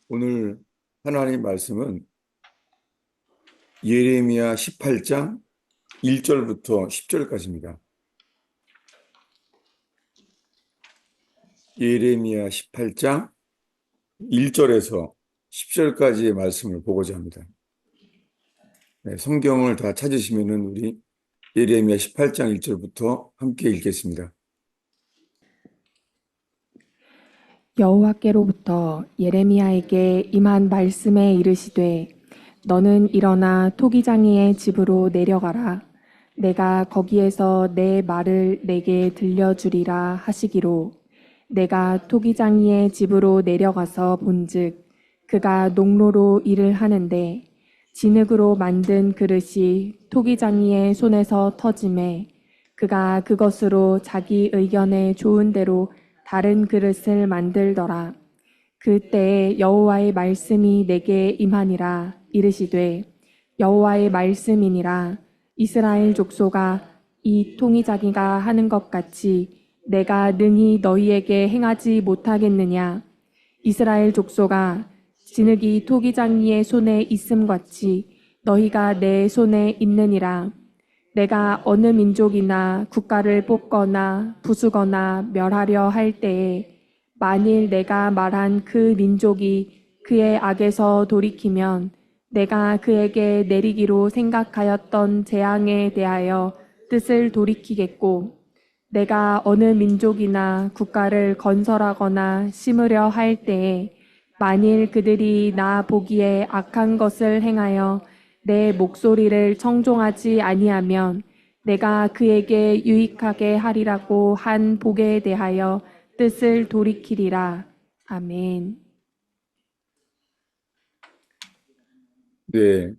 오늘 하나님 말씀은 예레미야 18장 1절부터 10절까지입니다. 예레미야 18장 1절에서 10절까지의 말씀을 보고자 합니다. 네, 성경을 다 찾으시면은 우리 예레미야 18장 1절부터 함께 읽겠습니다. 여호와께로부터 예레미야에게 임한 말씀에 이르시되 너는 일어나 토기장이의 집으로 내려가라. 내가 거기에서 내 말을 내게 들려주리라 하시기로 내가 토기장이의 집으로 내려가서 본즉 그가 농로로 일을 하는데 진흙으로 만든 그릇이 토기장이의 손에서 터짐에 그가 그것으로 자기 의견에 좋은 대로 다른 그릇을 만들더라. 그때에 여호와의 말씀이 내게 임하니라. 이르시되 여호와의 말씀이니라. 이스라엘 족속아, 이 통이자기가 하는 것 같이 내가 능히 너희에게 행하지 못하겠느냐. 이스라엘 족속아, 진흙이 토기장이의 손에 있음같이 너희가 내 손에 있느니라. 내가 어느 민족이나 국가를 뽑거나 부수거나 멸하려 할 때에 만일 내가 말한 그 민족이 그의 악에서 돌이키면 내가 그에게 내리기로 생각하였던 재앙에 대하여 뜻을 돌이키겠고 내가 어느 민족이나 국가를 건설하거나 심으려 할 때에 만일 그들이 나 보기에 악한 것을 행하여 내 목소리를 청종하지 아니하면 내가 그에게 유익하게 하리라고 한 복에 대하여 뜻을 돌이키리라. 아멘. 네,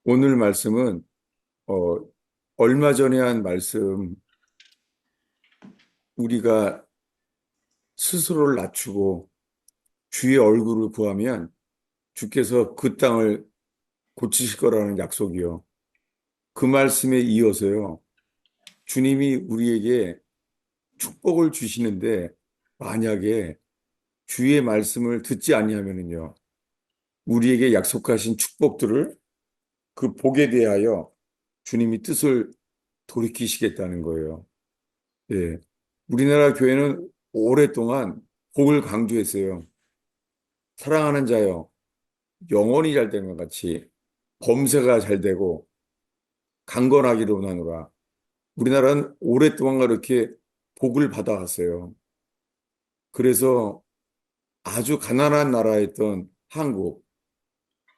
오늘 말씀은 어, 얼마 전에 한 말씀, 우리가 스스로를 낮추고 주의 얼굴을 구하면 주께서 그 땅을 고치실 거라는 약속이요. 그 말씀에 이어서요. 주님이 우리에게 축복을 주시는데 만약에 주의 말씀을 듣지 아니하면은요. 우리에게 약속하신 축복들을 그 복에 대하여 주님이 뜻을 돌이키시겠다는 거예요. 예. 우리나라 교회는 오랫동안 복을 강조했어요. 사랑하는 자여, 영혼이 잘 된 것 같이 범사가 잘 되고 강건하기를 원하노라. 우리나라는 오랫동안 그렇게 복을 받아왔어요. 그래서 아주 가난한 나라였던 한국,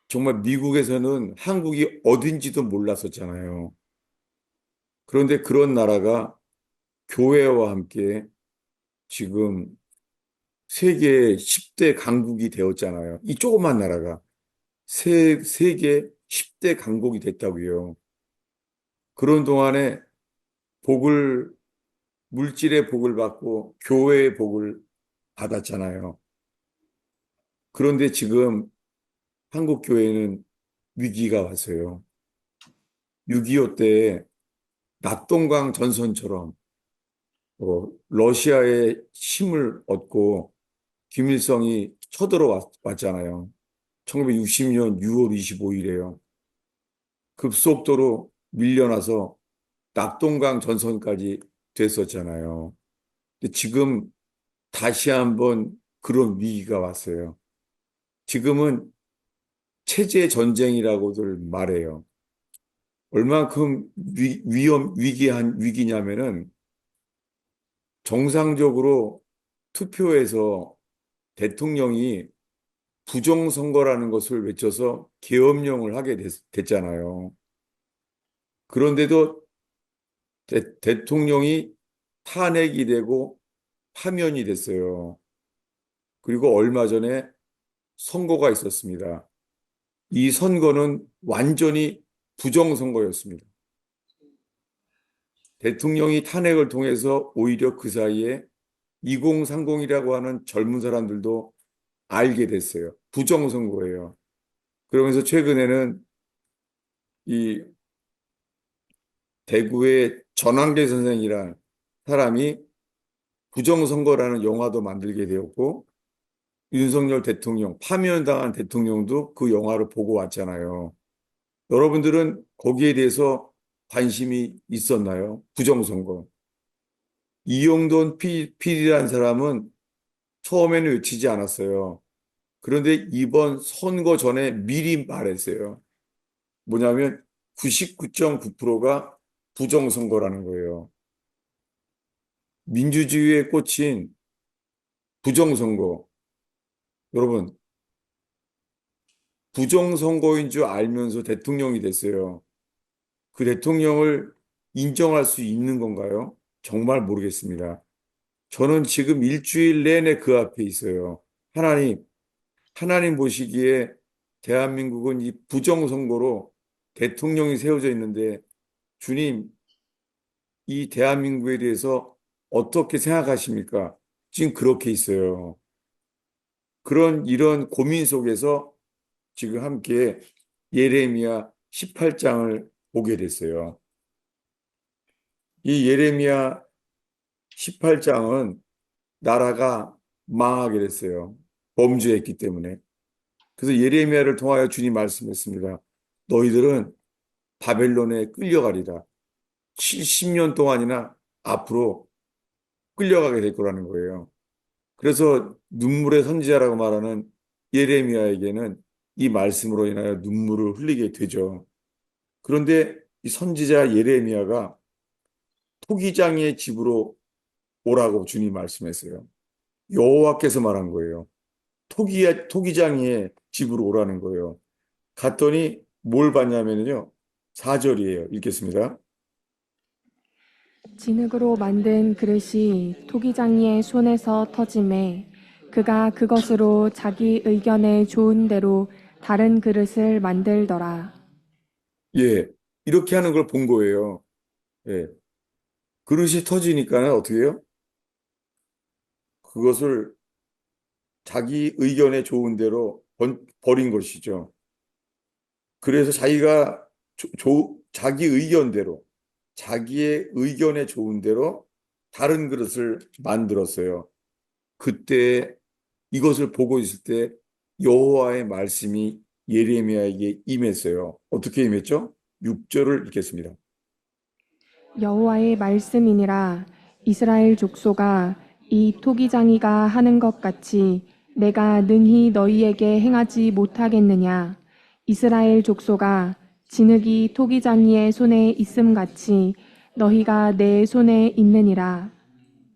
정말 미국에서는 한국이 어딘지도 몰랐었잖아요. 그런데 그런 나라가 교회와 함께 지금 세계 10대 강국이 되었잖아요. 이 조그만 나라가 세계 10대 강국이 됐다고요. 그런 동안에 복을, 물질의 복을 받고 교회의 복을 받았잖아요. 그런데 지금 한국 교회는 위기가 왔어요. 6.25 때 낙동강 전선처럼 러시아의 힘을 얻고 김일성이 쳐들어왔잖아요. 1960년 6월 25일에요. 급속도로 밀려나서 낙동강 전선까지 됐었잖아요. 근데 지금 다시 한번 그런 위기가 왔어요. 지금은 체제 전쟁이라고들 말해요. 얼만큼 위기한 위기냐면은 정상적으로 투표에서 대통령이 부정선거라는 것을 외쳐서 계엄령을 하게 됐잖아요. 그런데도 대통령이 탄핵이 되고 파면이 됐어요. 그리고 얼마 전에 선거가 있었습니다. 이 선거는 완전히 부정선거였습니다. 대통령이 탄핵을 통해서 오히려 그 사이에 2030이라고 하는 젊은 사람들도 알게 됐어요. 부정선거예요. 그러면서 최근에는 이 대구의 전환계 선생이라는 사람이 부정선거라는 영화도 만들게 되었고 윤석열 대통령, 파면당한 대통령도 그 영화를 보고 왔잖아요. 여러분들은 거기에 대해서 관심이 있었나요? 부정선거. 이용돈 PD라는 사람은 처음에는 외치지 않았어요. 그런데 이번 선거 전에 미리 말했어요. 뭐냐면 99.9%가 부정선거라는 거예요. 민주주의의 꽃인 부정선거. 여러분, 부정선거인 줄 알면서 대통령이 됐어요. 그 대통령을 인정할 수 있는 건가요? 정말 모르겠습니다. 저는 지금 일주일 내내 그 앞에 있어요. 하나님, 하나님 보시기에 대한민국은 이 부정선거로 대통령이 세워져 있는데, 주님, 이 대한민국에 대해서 어떻게 생각하십니까? 지금 그렇게 있어요. 이런 고민 속에서 지금 함께 예레미야 18장을 보게 됐어요. 이 예레미야 18장은 나라가 망하게 됐어요. 범죄했기 때문에. 그래서 예레미야를 통하여 주님 말씀했습니다. 너희들은 바벨론에 끌려가리라. 70년 동안이나 앞으로 끌려가게 될 거라는 거예요. 그래서 눈물의 선지자라고 말하는 예레미야에게는 이 말씀으로 인하여 눈물을 흘리게 되죠. 그런데 이 선지자 예레미야가 토기장의 집으로 오라고 주님 말씀했어요. 여호와께서 말한 거예요. 토기장의 집으로 오라는 거예요. 갔더니 뭘 봤냐면요. 4절이에요. 읽겠습니다. 진흙으로 만든 그릇이 토기장이의 손에서 터짐에 그가 그것으로 자기 의견에 좋은 대로 다른 그릇을 만들더라. 예, 이렇게 하는 걸 본 거예요. 예, 그릇이 터지니까 어떻게 해요? 그것을 자기 의견에 좋은 대로 버린 것이죠. 그래서 자기가 자기 의견대로, 자기의 의견에 좋은 대로 다른 그릇을 만들었어요. 그때 이것을 보고 있을 때 여호와의 말씀이 예레미야에게 임했어요. 어떻게 임했죠? 6절을 읽겠습니다. 여호와의 말씀이니라. 이스라엘 족속아, 이 토기장이가 하는 것 같이 내가 능히 너희에게 행하지 못하겠느냐. 이스라엘 족속아, 진흙이 토기장이의 손에 있음 같이 너희가 내 손에 있느니라.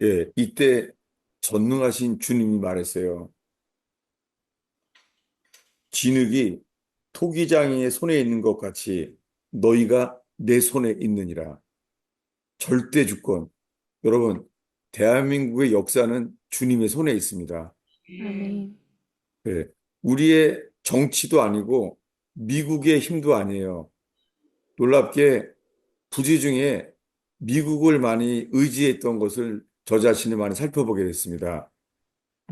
예, 이때 전능하신 주님이 말했어요. 진흙이 토기장이의 손에 있는 것 같이 너희가 내 손에 있느니라. 절대 주권. 여러분, 대한민국의 역사는 주님의 손에 있습니다. 아멘. 예, 우리의 정치도 아니고 미국의 힘도 아니에요. 놀랍게 부지 중에 미국을 많이 의지했던 것을 저 자신이 많이 살펴보게 됐습니다.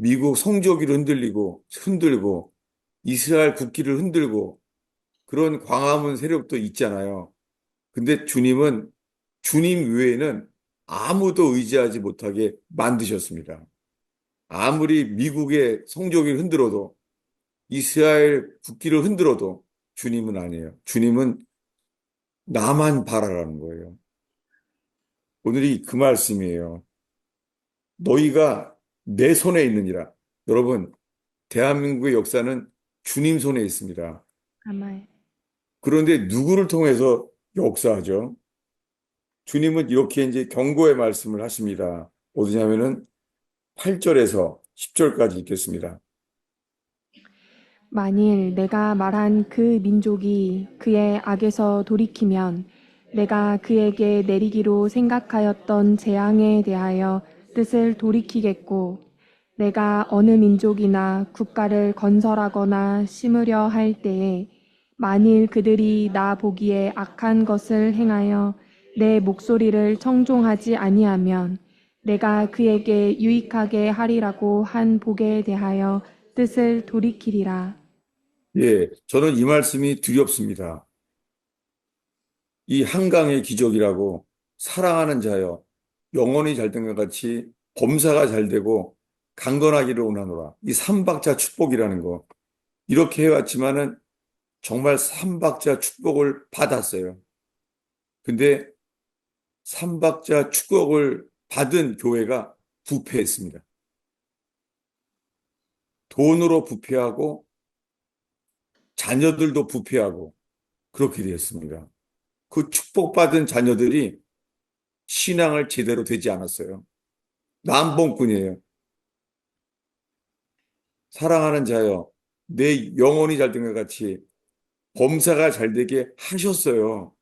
미국 성조기를 흔들고 이스라엘 국기를 흔들고 그런 광화문 세력도 있잖아요. 근데 주님은 주님 외에는 아무도 의지하지 못하게 만드셨습니다. 아무리 미국의 성조기를 흔들어도 이스라엘 국기를 흔들어도 주님은 아니에요. 주님은 나만 바라라는 거예요. 오늘이 그 말씀이에요. 너희가 내 손에 있느니라. 여러분, 대한민국의 역사는 주님 손에 있습니다. 아멘. 그런데 누구를 통해서 역사하죠? 주님은 이렇게 이제 경고의 말씀을 하십니다. 어디냐면은 8절에서 10절까지 읽겠습니다. 만일 내가 말한 그 민족이 그의 악에서 돌이키면 내가 그에게 내리기로 생각하였던 재앙에 대하여 뜻을 돌이키겠고 내가 어느 민족이나 국가를 건설하거나 심으려 할 때에 만일 그들이 나 보기에 악한 것을 행하여 내 목소리를 청종하지 아니하면 내가 그에게 유익하게 하리라고 한 복에 대하여 뜻을 돌이키리라. 예, 저는 이 말씀이 두렵습니다. 이 한강의 기적이라고 사랑하는 자여, 영혼이 잘 된 것 같이 범사가 잘 되고 강건하기를 원하노라. 이 삼박자 축복이라는 거. 이렇게 해왔지만은 정말 삼박자 축복을 받았어요. 근데 삼박자 축복을 받은 교회가 부패했습니다. 돈으로 부패하고 자녀들도 부패하고 그렇게 되었습니다. 그 축복받은 자녀들이 신앙을 제대로 되지 않았어요. 남봉꾼이에요. 사랑하는 자여, 내 영혼이 잘 된 것 같이 범사가 잘 되게 하셨어요.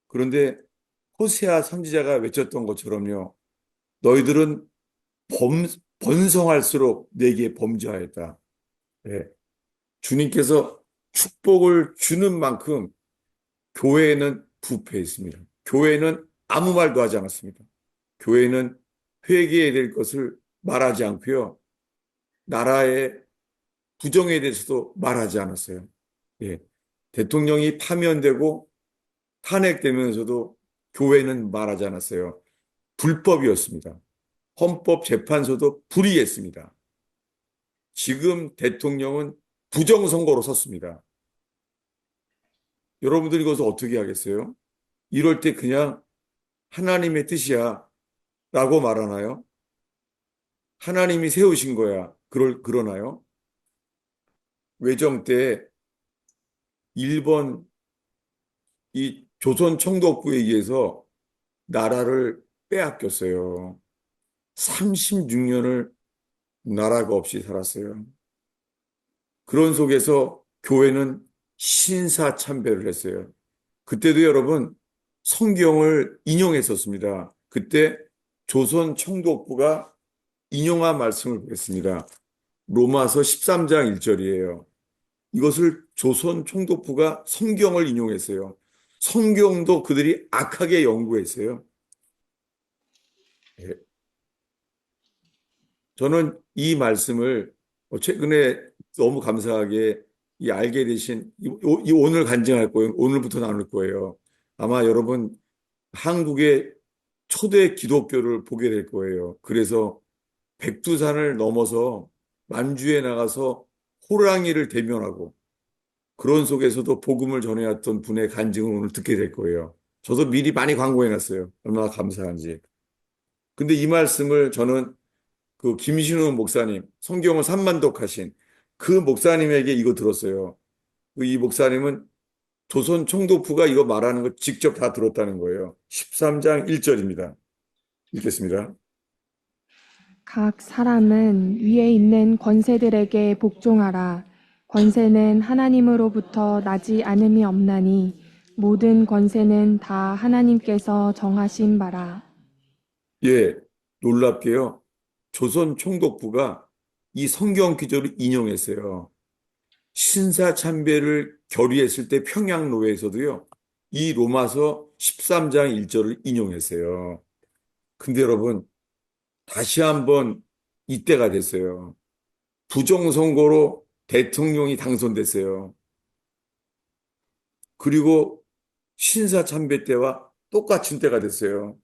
그런데 호세아 선지자가 외쳤던 것처럼요. 너희들은 범, 번성할수록 내게 범죄하였다. 예. 주님께서 축복을 주는 만큼 교회는 부패했습니다. 교회는 아무 말도 하지 않았습니다. 교회는 회개해야 될 것을 말하지 않고요. 나라의 부정에 대해서도 말하지 않았어요. 예. 대통령이 파면되고 탄핵되면서도 교회는 말하지 않았어요. 불법이었습니다. 헌법재판소도 불이했습니다. 지금 대통령은 부정선거로 섰습니다. 여러분들이 이것을 어떻게 하겠어요? 이럴 때 그냥 하나님의 뜻이야 라고 말하나요? 하나님이 세우신 거야. 그러나요? 외정 때 일본 이 조선 총독부에 의해서 나라를 빼앗겼어요. 36년을 나라가 없이 살았어요. 그런 속에서 교회는 신사참배를 했어요. 그때도 여러분 성경을 인용했었습니다. 그때 조선 총독부가 인용한 말씀을 보겠습니다. 로마서 13장 1절이에요. 이것을 조선 총독부가 성경을 인용했어요. 성경도 그들이 악하게 연구했어요. 예. 저는 이 말씀을 최근에 너무 감사하게 알게 되신 오늘 간증할 거예요. 오늘부터 나눌 거예요. 아마 여러분 한국의 초대 기독교를 보게 될 거예요. 그래서 백두산을 넘어서 만주에 나가서 호랑이를 대면하고 그런 속에서도 복음을 전해왔던 분의 간증을 오늘 듣게 될 거예요. 저도 미리 많이 광고해놨어요. 얼마나 감사한지. 근데 이 말씀을 저는 그 김신우 목사님, 성경을 삼만독하신 그 목사님에게 이거 들었어요. 이 목사님은 조선 총독부가 이거 말하는 거 직접 다 들었다는 거예요. 13장 1절입니다. 읽겠습니다. 각 사람은 위에 있는 권세들에게 복종하라. 권세는 하나님으로부터 나지 않음이 없나니 모든 권세는 다 하나님께서 정하신 바라. 예, 놀랍게요. 조선 총독부가 이 성경 기조를 인용했어요. 신사참배를 결의했을 때 평양노회에서도요. 이 로마서 13장 1절을 인용했어요. 근데 여러분 다시 한번 이때가 됐어요. 부정선거로 대통령이 당선됐어요. 그리고 신사참배 때와 똑같은 때가 됐어요.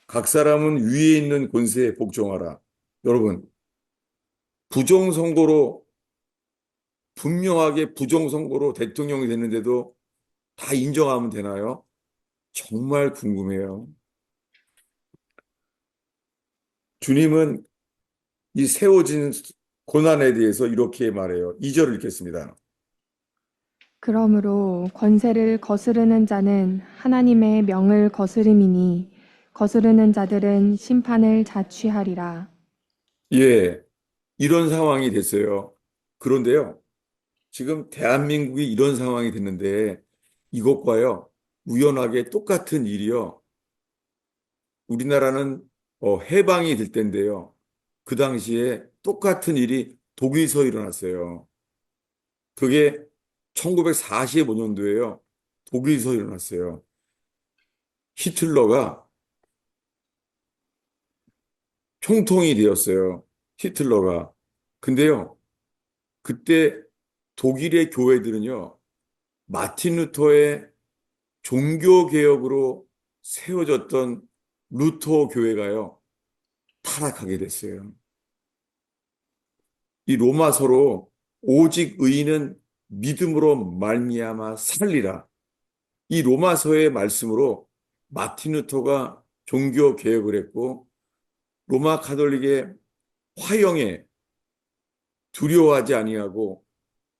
각 사람은 위에 있는 권세에 복종하라. 여러분, 부정선거로 분명하게 부정선거로 대통령이 됐는데도 다 인정하면 되나요? 정말 궁금해요. 주님은 이 세워진 고난에 대해서 이렇게 말해요. 2절을 읽겠습니다. 그러므로 권세를 거스르는 자는 하나님의 명을 거스름이니 거스르는 자들은 심판을 자취하리라. 예, 이런 상황이 됐어요. 그런데요, 지금 대한민국이 이런 상황이 됐는데 이것과요, 우연하게 똑같은 일이요. 우리나라는 해방이 될 때인데요. 그 당시에 똑같은 일이 독일서 일어났어요. 그게 1945년도에요. 독일서 일어났어요. 히틀러가 총통이 되었어요. 히틀러가. 근데요, 그때 독일의 교회들은요, 마틴 루터의 종교 개혁으로 세워졌던 루터 교회가요, 다 타락하게 됐어요. 이 로마서로 오직 의인은 믿음으로 말미암아 살리라. 이 로마서의 말씀으로 마틴 루터가 종교 개혁을 했고 로마 가톨릭의 화형에 두려워하지 아니하고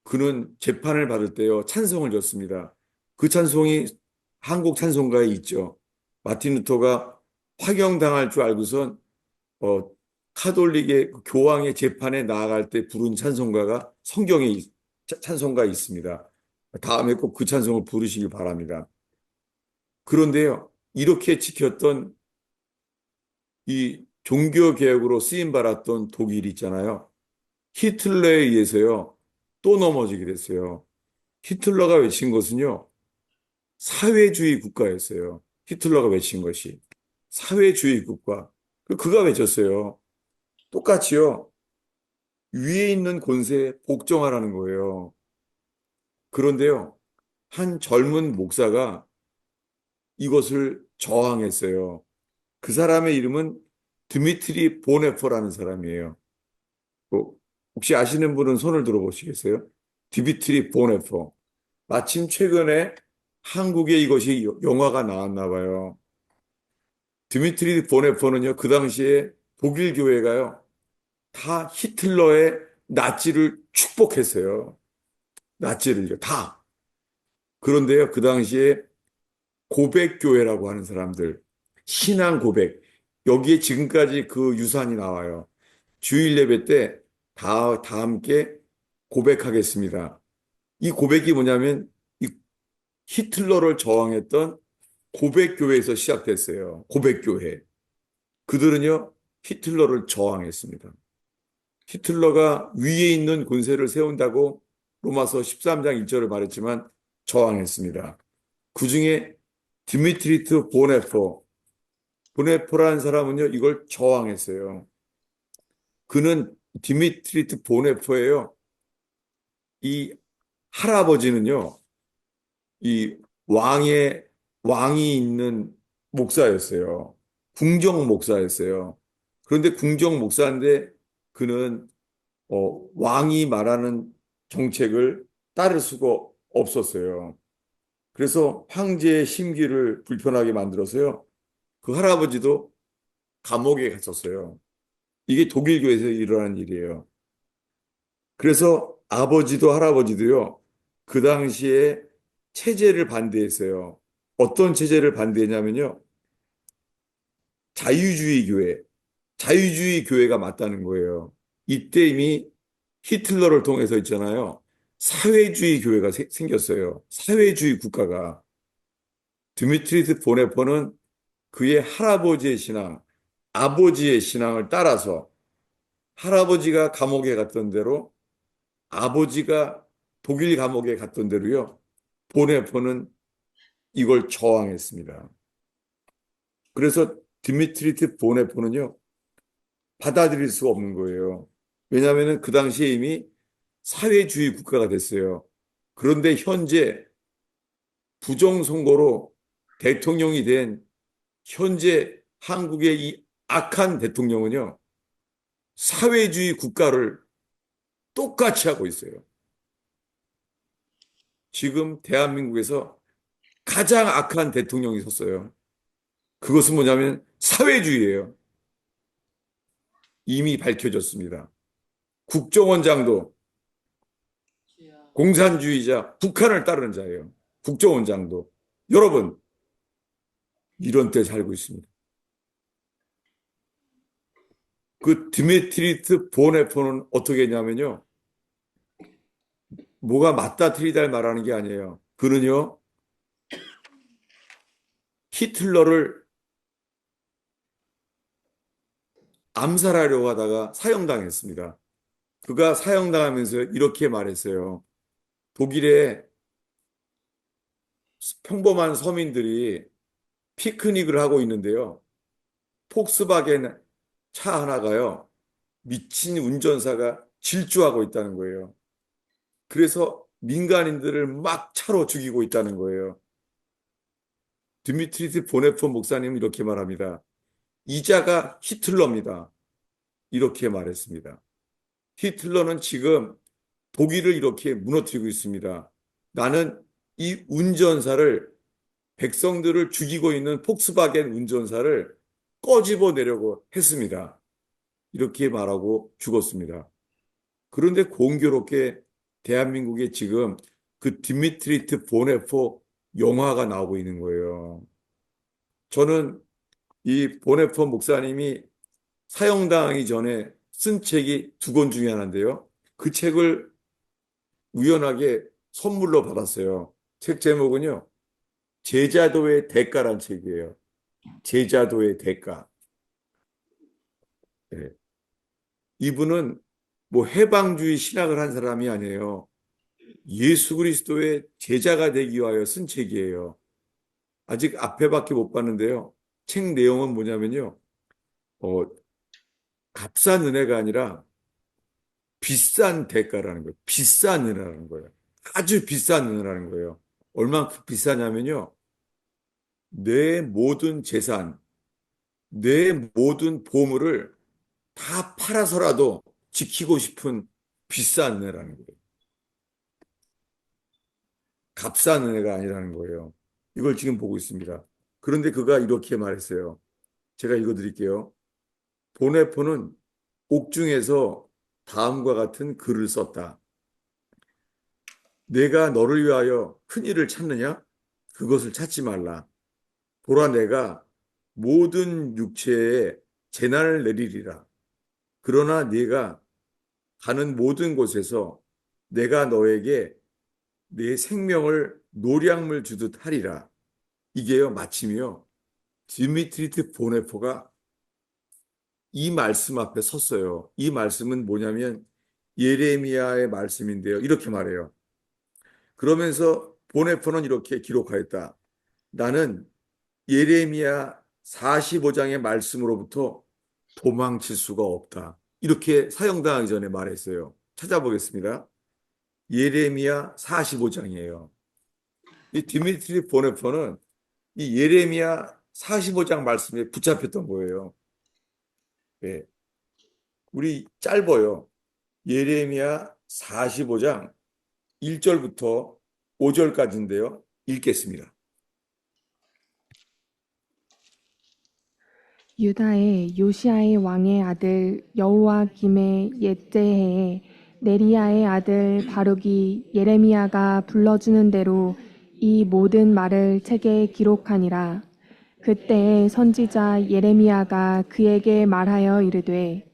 그는 재판을 받을 때요 찬송을 줬습니다. 그 찬송이 한국 찬송가에 있죠. 마틴 루터가 화형당할 줄 알고선 어, 카톨릭의 그 교황의 재판에 나아갈 때 부른 찬송가가 성경에 찬송가에 있습니다. 다음에 꼭 그 찬송을 부르시길 바랍니다. 그런데요, 이렇게 지켰던 이 종교 개혁으로 쓰임 받았던 독일이 있잖아요. 히틀러에 의해서요, 또 넘어지게 됐어요. 히틀러가 외친 것은요, 사회주의 국가였어요. 히틀러가 외친 것이. 사회주의 국가. 그가 외쳤어요. 똑같이요. 위에 있는 권세에 복종하라는 거예요. 그런데요, 한 젊은 목사가 이것을 저항했어요. 그 사람의 이름은 드미트리 보네퍼라는 사람이에요. 뭐, 혹시 아시는 분은 손을 들어보시겠어요? 드미트리 보네퍼. 마침 최근에 한국에 이것이 영화가 나왔나 봐요. 드미트리 보네퍼는요, 그 당시에 독일 교회가요, 다 히틀러의 나치를 축복했어요. 나치를요, 다. 그런데요, 그 당시에 고백교회라고 하는 사람들, 신앙 고백, 여기에 지금까지 그 유산이 나와요. 주일 예배 때 다 함께 고백하겠습니다. 이 고백이 뭐냐면, 이 히틀러를 저항했던 고백교회에서 시작됐어요. 고백교회. 그들은요, 히틀러를 저항했습니다. 히틀러가 위에 있는 군세를 세운다고 로마서 13장 1절을 말했지만 저항했습니다. 그 중에 디미트리트 보네포라는 사람은요, 이걸 저항했어요. 그는 디미트리트 보네포예요. 이 할아버지는요, 이 왕이 있는 목사였어요. 궁정 목사였어요. 그런데 궁정 목사인데 그는 왕이 말하는 정책을 따를 수가 없었어요. 그래서 황제의 심기를 불편하게 만들어서요. 그 할아버지도 감옥에 갔었어요. 이게 독일 교회에서 일어난 일이에요. 그래서 아버지도 할아버지도요. 그 당시에 체제를 반대했어요. 어떤 체제를 반대했냐면요. 자유주의 교회. 자유주의 교회가 맞다는 거예요. 이때 이미 히틀러를 통해서 있잖아요. 사회주의 교회가 생겼어요. 사회주의 국가가. 드미트리스 보네퍼는 그의 할아버지의 신앙, 아버지의 신앙을 따라서 할아버지가 감옥에 갔던 대로 아버지가 독일 감옥에 갔던 대로요. 보네퍼는 이걸 저항했습니다. 그래서 드미트리트 보네퍼는요. 받아들일 수가 없는 거예요. 왜냐하면 그 당시에 이미 사회주의 국가가 됐어요. 그런데 현재 부정선거로 대통령이 된 현재 한국의 이 악한 대통령은요, 사회주의 국가를 똑같이 하고 있어요. 지금 대한민국에서 가장 악한 대통령이 섰어요. 그것은 뭐냐면 사회주의예요. 이미 밝혀졌습니다. 국정원장도 공산주의자, 북한을 따르는 자예요. 국정원장도. 여러분, 이런 때 살고 있습니다. 그 드미트리트 보네포는 어떻게 했냐면요. 뭐가 맞다 틀리다 말하는 게 아니에요. 그는요. 히틀러를 암살하려고 하다가 사형당했습니다. 그가 사형당하면서 이렇게 말했어요. 독일의 평범한 서민들이 피크닉을 하고 있는데요. 폭스바겐 차 하나가요. 미친 운전사가 질주하고 있다는 거예요. 그래서 민간인들을 막 차로 죽이고 있다는 거예요. 드미트리스 보네폰 목사님은 이렇게 말합니다. 이자가 히틀러입니다. 이렇게 말했습니다. 히틀러는 지금 독일을 이렇게 무너뜨리고 있습니다. 나는 이 운전사를, 백성들을 죽이고 있는 폭스바겐 운전사를 꺼집어내려고 했습니다. 이렇게 말하고 죽었습니다. 그런데 공교롭게 대한민국에 지금 그 디미트리트 보네포 영화가 나오고 있는 거예요. 저는 이 보네포 목사님이 사형당하기 전에 쓴 책이 두 권 중에 하나인데요. 그 책을 우연하게 선물로 받았어요. 책 제목은요, 제자도의 대가란 책이에요. 제자도의 대가. 네. 이분은 뭐 해방주의 신학을 한 사람이 아니에요. 예수 그리스도의 제자가 되기 위하여 쓴 책이에요. 아직 앞에밖에 못 봤는데요. 책 내용은 뭐냐면요. 어, 값싼 은혜가 아니라 비싼 대가라는 거예요. 비싼 은혜라는 거예요. 아주 비싼 은혜라는 거예요. 얼마나 비싸냐면요. 내 모든 재산, 내 모든 보물을 다 팔아서라도 지키고 싶은 비싼 은혜라는 거예요. 값싼 은혜가 아니라는 거예요. 이걸 지금 보고 있습니다. 그런데 그가 이렇게 말했어요. 제가 읽어드릴게요. 보네포는 옥중에서 다음과 같은 글을 썼다. 내가 너를 위하여 큰 일을 찾느냐? 그것을 찾지 말라. 보라, 내가 모든 육체에 재난을 내리리라. 그러나 네가 가는 모든 곳에서 내가 너에게 내 생명을 노량물 주듯 하리라. 이게요, 마침이요. 디미트리트 보네포가 이 말씀 앞에 섰어요. 이 말씀은 뭐냐면 예레미야의 말씀인데요. 이렇게 말해요. 그러면서 보네포는 이렇게 기록하였다. 나는 예레미야 45장의 말씀으로부터 도망칠 수가 없다. 이렇게 사형당하기 전에 말했어요. 찾아보겠습니다. 예레미야 45장이에요. 이 디미트리 보네포는 이 예레미야 45장 말씀에 붙잡혔던 거예요. 예. 우리 짧아요. 예레미야 45장 1절부터 5절까지인데요. 읽겠습니다. 유다의 요시아의 왕의 아들 여호와김의 옛째 해에 네리야의 아들 바룩이 예레미야가 불러주는 대로 이 모든 말을 책에 기록하니라. 그때에 선지자 예레미야가 그에게 말하여 이르되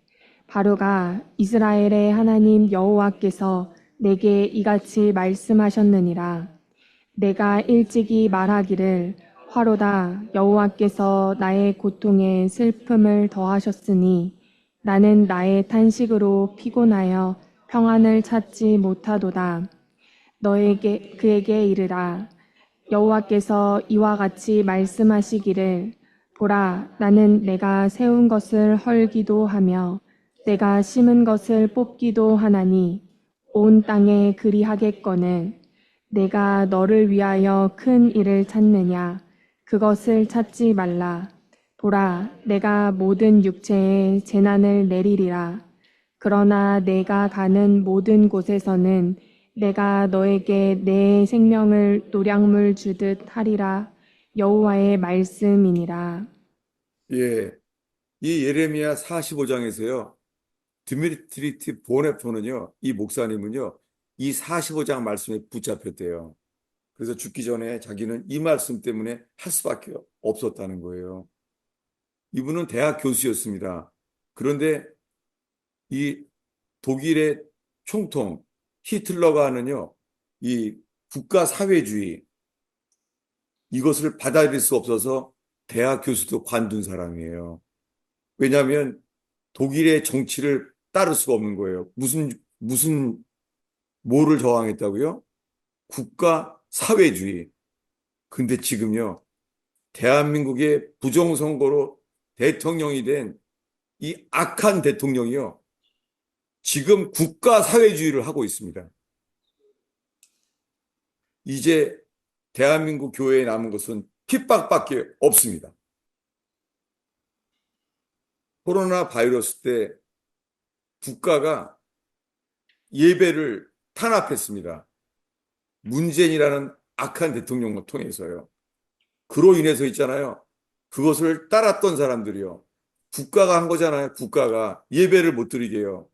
바룩아, 이스라엘의 하나님 여호와께서 내게 이같이 말씀하셨느니라. 내가 일찍이 말하기를 화로다, 여호와께서 나의 고통에 슬픔을 더하셨으니 나는 나의 탄식으로 피곤하여 평안을 찾지 못하도다. 너에게 그에게 이르라. 여호와께서 이와 같이 말씀하시기를 보라, 나는 내가 세운 것을 헐기도 하며 내가 심은 것을 뽑기도 하나니 온 땅에 그리하겠거늘 내가 너를 위하여 큰 일을 찾느냐? 그것을 찾지 말라. 보라, 내가 모든 육체에 재난을 내리리라. 그러나 내가 가는 모든 곳에서는 내가 너에게 내 생명을 노량물 주듯 하리라. 여호와의 말씀이니라. 예. 이 예레미야 45장에서요. 드미트리트 보네포는요. 이 목사님은요. 이 45장 말씀에 붙잡혔대요. 그래서 죽기 전에 자기는 이 말씀 때문에 할 수밖에 없었다는 거예요. 이분은 대학 교수였습니다. 그런데 이 독일의 총통 히틀러가 하는요, 이 국가 사회주의 이것을 받아들일 수 없어서 대학 교수도 관둔 사람이에요. 왜냐하면 독일의 정치를 따를 수가 없는 거예요. 무슨 뭐를 저항했다고요? 국가 사회주의. 근데 지금요, 대한민국의 부정선거로 대통령이 된 이 악한 대통령이요, 지금 국가 사회주의를 하고 있습니다. 이제 대한민국 교회에 남은 것은 핍박밖에 없습니다. 코로나 바이러스 때 국가가 예배를 탄압했습니다. 문재인이라는 악한 대통령을 통해서요. 그로 인해서 있잖아요. 그것을 따랐던 사람들이요. 국가가 한 거잖아요. 국가가 예배를 못 드리게요.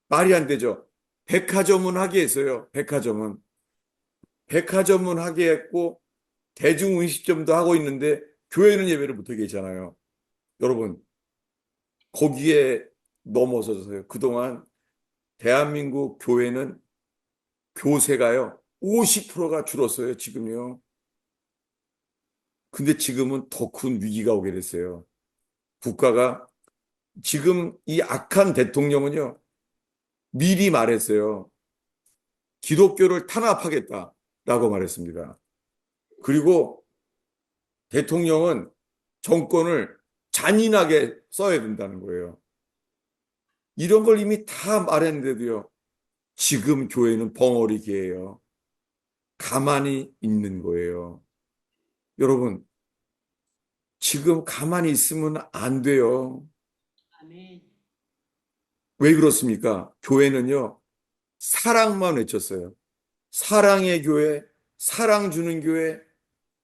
말이 안 되죠. 백화점은 하게 했어요. 백화점은. 백화점은 하게 했고 대중음식점도 하고 있는데 교회는 예배를 못 하게 했잖아요. 여러분, 거기에 넘어서서요. 그동안 대한민국 교회는 교세가요. 50%가 줄었어요. 지금요. 근데 지금은 더 큰 위기가 오게 됐어요. 국가가 지금 이 악한 대통령은요. 미리 말했어요. 기독교를 탄압하겠다라고 말했습니다. 그리고 대통령은 정권을 잔인하게 써야 된다는 거예요. 이런 걸 이미 다 말했는데도요. 지금 교회는 벙어리기예요. 가만히 있는 거예요. 여러분, 지금 가만히 있으면 안 돼요. 왜 그렇습니까? 교회는요, 사랑만 외쳤어요. 사랑의 교회, 사랑 주는 교회,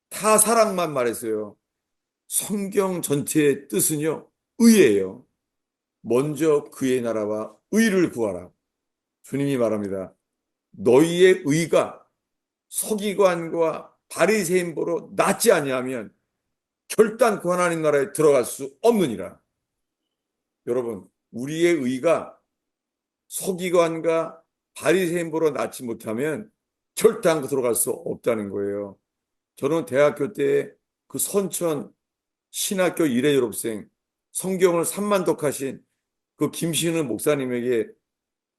다 사랑만 말했어요. 성경 전체의 뜻은요, 의예요. 먼저 그의 나라와 의를 구하라. 주님이 말합니다. 너희의 의가 서기관과 바리새인보로 낫지 아니하면 결단코 하나님 나라에 들어갈 수 없느니라. 여러분, 우리의 의가 서기관과 바리새인보로 낫지 못하면 결단코 들어갈 수 없다는 거예요. 저는 대학교 때 그 선천 신학교 1회 졸업생 성경을 3만독 하신 그 김신우 목사님에게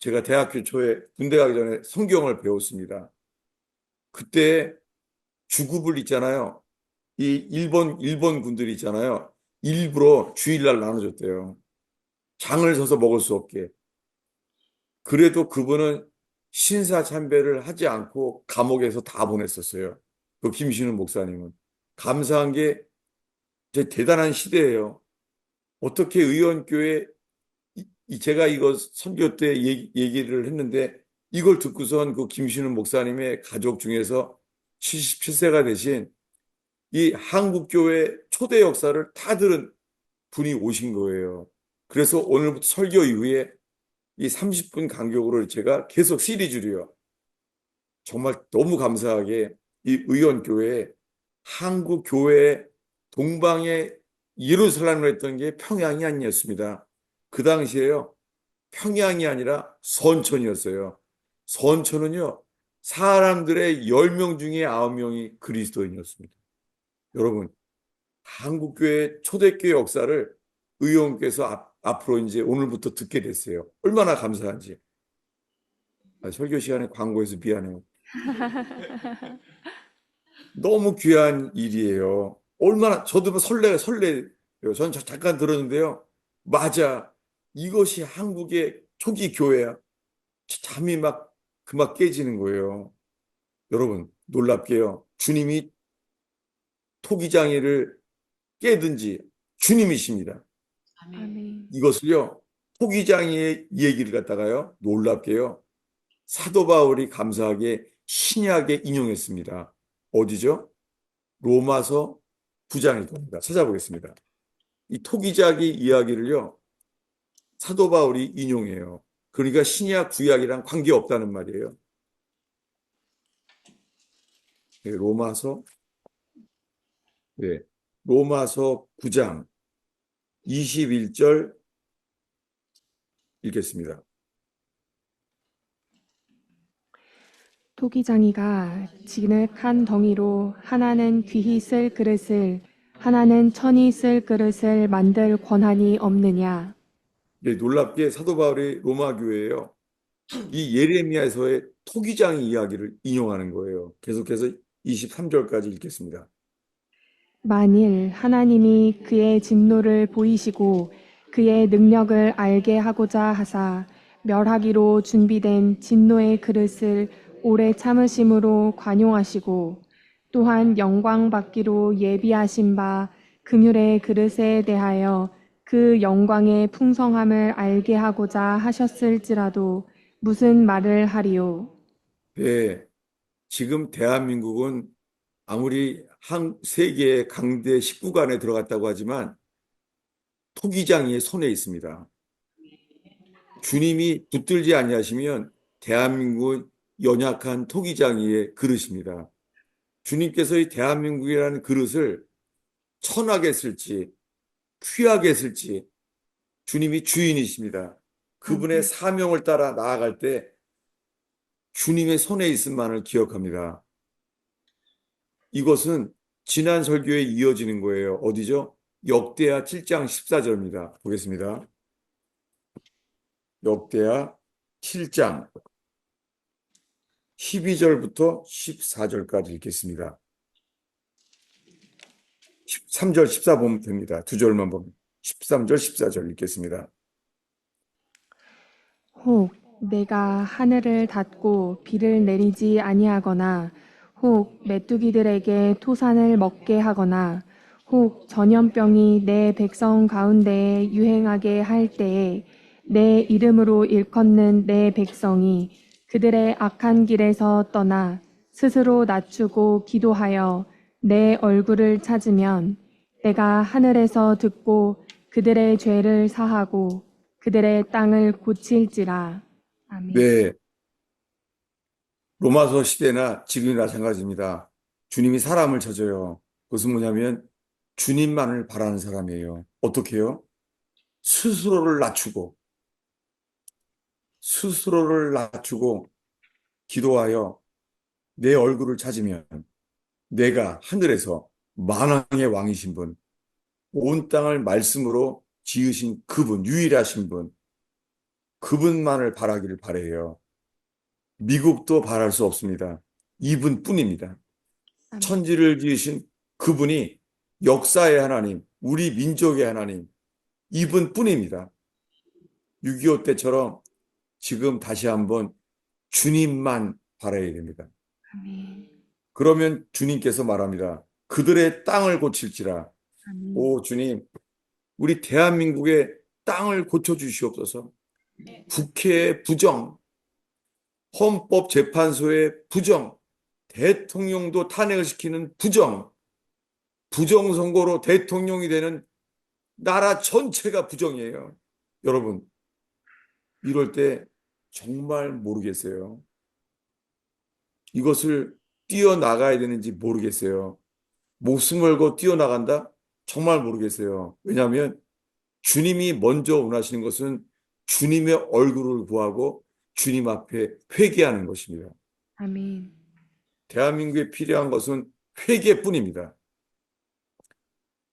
제가 대학교 초에 군대 가기 전에 성경을 배웠습니다. 그때 주급을 있잖아요. 이 일본 군들이 있잖아요. 일부러 주일날 나눠줬대요. 장을 서서 먹을 수 없게. 그래도 그분은 신사참배를 하지 않고 감옥에서 다 보냈었어요. 그 김신우 목사님은. 감사한 게 대단한 시대예요. 어떻게 의원교회 제가 이거 선교 때 얘기를 했는데 이걸 듣고선 그 김신우 목사님의 가족 중에서 77세가 되신 이 한국교회 초대 역사를 다 들은 분이 오신 거예요. 그래서 오늘부터 설교 이후에 이 30분 간격으로 제가 계속 시리즈로요. 정말 너무 감사하게 이 의원교회 한국교회 동방의 예루살렘을 했던 게 평양이 아니었습니다. 그 당시에요. 평양이 아니라 선천이었어요. 선천은요. 사람들의 10명 중에 9명이 그리스도인이었습니다. 여러분, 한국교회 초대교회 역사를 의원께서 앞으로 이제 오늘부터 듣게 됐어요. 얼마나 감사한지. 설교 시간에 광고해서 미안해요. 너무 귀한 일이에요. 얼마나 저도 설레요. 전 잠깐 들었는데요. 맞아. 이것이 한국의 초기 교회야. 잠이 막 깨지는 거예요. 여러분, 놀랍게요. 주님이 토기장애를 깨든지 주님이십니다. 아멘. 이것을요, 토기장애의 얘기를 갖다가요, 놀랍게요, 사도 바울이 감사하게 신약에 인용했습니다. 어디죠? 로마서 9장일 겁니다. 찾아보겠습니다. 이 토기장애 이야기를요, 사도 바울이 인용해요. 그러니까 신약 구약이랑 관계없다는 말이에요. 네, 로마서 9장 21절 읽겠습니다. 토기장이가 진흙한 덩이로 하나는 귀히 쓸 그릇을 하나는 천히 쓸 그릇을 만들 권한이 없느냐. 네, 놀랍게 사도 바울이 로마 교회예요. 이 예레미야에서의 토기장 이야기를 인용하는 거예요. 계속해서 23절까지 읽겠습니다. 만일 하나님이 그의 진노를 보이시고 그의 능력을 알게 하고자 하사 멸하기로 준비된 진노의 그릇을 오래 참으심으로 관용하시고 또한 영광 받기로 예비하신 바 긍휼의 그릇에 대하여 그 영광의 풍성함을 알게 하고자 하셨을지라도 무슨 말을 하리요? 네, 지금 대한민국은 아무리 세계의 강대 19강에 들어갔다고 하지만 토기장이의 손에 있습니다. 주님이 붙들지 아니하시면 대한민국은 연약한 토기장이의 그릇입니다. 주님께서 이 대한민국이라는 그릇을 천하게 쓸지 귀하게 쓸지 주님이 주인이십니다. 그분의 아멘. 사명을 따라 나아갈 때 주님의 손에 있음만을 기억합니다. 이것은 지난 설교에 이어지는 거예요. 어디죠? 역대하 7장 14절입니다. 보겠습니다. 역대하 7장 12절부터 14절까지 읽겠습니다. 13절, 14 보면 됩니다. 두 절만 보면. 13절, 14절 읽겠습니다. 혹 내가 하늘을 닫고 비를 내리지 아니하거나 혹 메뚜기들에게 토산을 먹게 하거나 혹 전염병이 내 백성 가운데에 유행하게 할 때에 내 이름으로 일컫는 내 백성이 그들의 악한 길에서 떠나 스스로 낮추고 기도하여 내 얼굴을 찾으면 내가 하늘에서 듣고 그들의 죄를 사하고 그들의 땅을 고칠지라. 아멘. 네, 로마서 시대나 지금이나 마찬가지입니다. 주님이 사람을 찾아요. 그것은 뭐냐면 주님만을 바라는 사람이에요. 어떻게 해요? 스스로를 낮추고 스스로를 낮추고 기도하여 내 얼굴을 찾으면 내가 하늘에서 만왕의 왕이신 분, 온 땅을 말씀으로 지으신 그분, 유일하신 분, 그분만을 바라기를 바라요. 미국도 바랄 수 없습니다. 이분뿐입니다. 아멘. 천지를 지으신 그분이 역사의 하나님, 우리 민족의 하나님, 이분뿐입니다. 6.25 때처럼 지금 다시 한번 주님만 바라야 됩니다. 아멘. 그러면 주님께서 말합니다. 그들의 땅을 고칠지라. 아멘. 오, 주님, 우리 대한민국의 땅을 고쳐주시옵소서. 국회의 부정, 헌법재판소의 부정, 대통령도 탄핵을 시키는 부정, 부정선거로 대통령이 되는 나라 전체가 부정이에요. 여러분, 이럴 때 정말 모르겠어요. 이것을 뛰어나가야 되는지 모르겠어요. 목숨 걸고 뛰어나간다? 정말 모르겠어요. 왜냐하면 주님이 먼저 원하시는 것은 주님의 얼굴을 구하고 주님 앞에 회개하는 것입니다. 아멘. 대한민국에 필요한 것은 회개뿐입니다.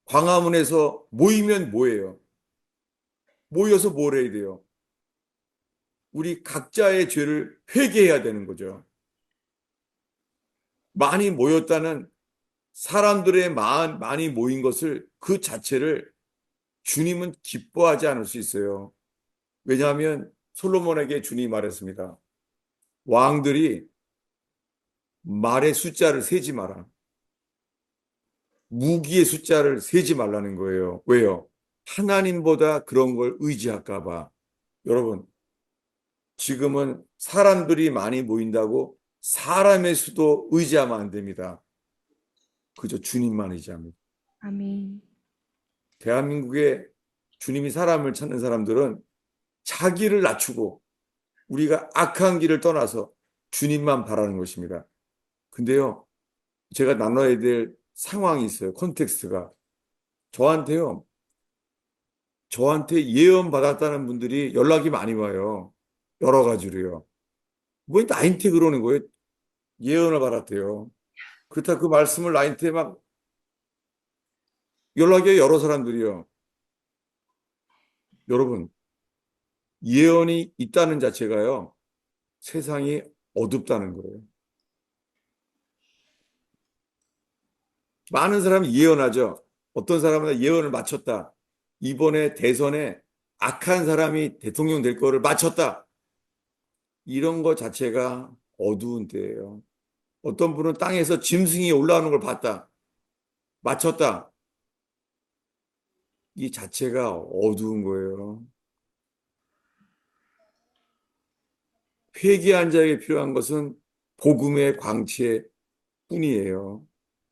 광화문에서 모이면 뭐예요? 모여서 뭘 해야 돼요? 우리 각자의 죄를 회개해야 되는 거죠. 많이 모였다는 사람들의 많이 모인 것을 그 자체를 주님은 기뻐하지 않을 수 있어요. 왜냐하면 솔로몬에게 주님이 말했습니다. 왕들이 말의 숫자를 세지 마라. 무기의 숫자를 세지 말라는 거예요. 왜요? 하나님보다 그런 걸 의지할까 봐. 여러분, 지금은 사람들이 많이 모인다고 사람의 수도 의지하면 안 됩니다. 그저 주님만 의지합니다. 아멘. 대한민국에 주님이 사람을 찾는 사람들은 자기를 낮추고 우리가 악한 길을 떠나서 주님만 바라는 것입니다. 근데요, 제가 나눠야 될 상황이 있어요. 컨텍스트가. 저한테요, 저한테 예언 받았다는 분들이 연락이 많이 와요. 여러 가지로요. 뭐 나한테 그러는 거예요. 예언을 받았대요. 그렇다 그 말씀을 나한테 막 연락이 여러 사람들이요. 여러분, 예언이 있다는 자체가요. 세상이 어둡다는 거예요. 많은 사람이 예언하죠. 어떤 사람은 예언을 맞췄다. 이번에 대선에 악한 사람이 대통령 될 거를 맞췄다. 이런 것 자체가 어두운 때예요. 어떤 분은 땅에서 짐승이 올라오는 걸 봤다. 맞췄다. 이 자체가 어두운 거예요. 회개한 자에게 필요한 것은 복음의 광채 뿐이에요.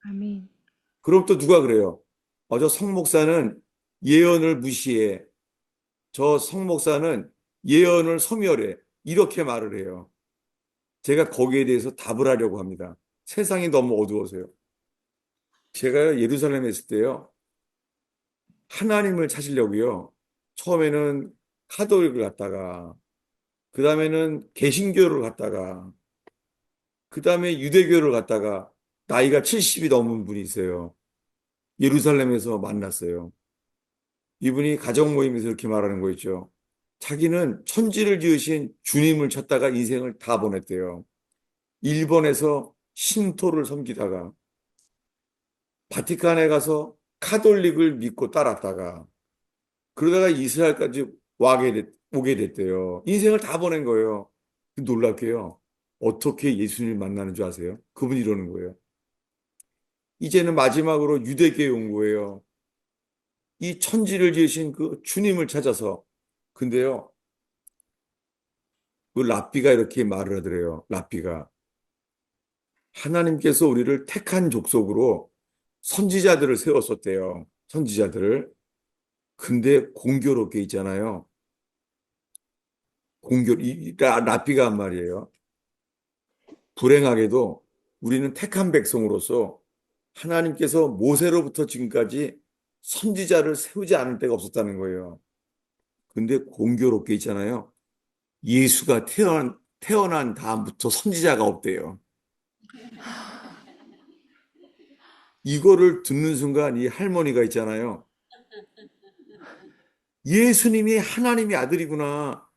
아멘. 그럼 또 누가 그래요? 저 성목사는 예언을 무시해. 저 성목사는 예언을 소멸해. 이렇게 말을 해요. 제가 거기에 대해서 답을 하려고 합니다. 세상이 너무 어두워서요. 제가 예루살렘에 있을 때요. 하나님을 찾으려고요. 처음에는 카톨릭을 갔다가, 그 다음에는 개신교를 갔다가, 그 다음에 유대교를 갔다가, 나이가 70이 넘은 분이 있어요. 예루살렘에서 만났어요. 이분이 가정 모임에서 이렇게 말하는 거 있죠. 자기는 천지를 지으신 주님을 찾다가 인생을 다 보냈대요. 일본에서 신토를 섬기다가, 바티칸에 가서 카톨릭을 믿고 따랐다가, 그러다가 이스라엘까지 오게 됐대요. 인생을 다 보낸 거예요. 놀랍게요. 어떻게 예수님을 만나는 줄 아세요? 그분이 이러는 거예요. 이제는 마지막으로 유대교에 온 거예요. 이 천지를 지으신 그 주님을 찾아서. 근데요, 그 랍비가 이렇게 말을 하더래요. 랍비가. 하나님께서 우리를 택한 족속으로 선지자들을 세웠었대요. 선지자들을. 근데 공교롭게 있잖아요. 랍비가 한 말이에요. 불행하게도 우리는 택한 백성으로서 하나님께서 모세로부터 지금까지 선지자를 세우지 않을 때가 없었다는 거예요. 근데 공교롭게 있잖아요. 예수가 태어난 다음부터 선지자가 없대요. 이거를 듣는 순간 이 할머니가 있잖아요. 예수님이 하나님의 아들이구나.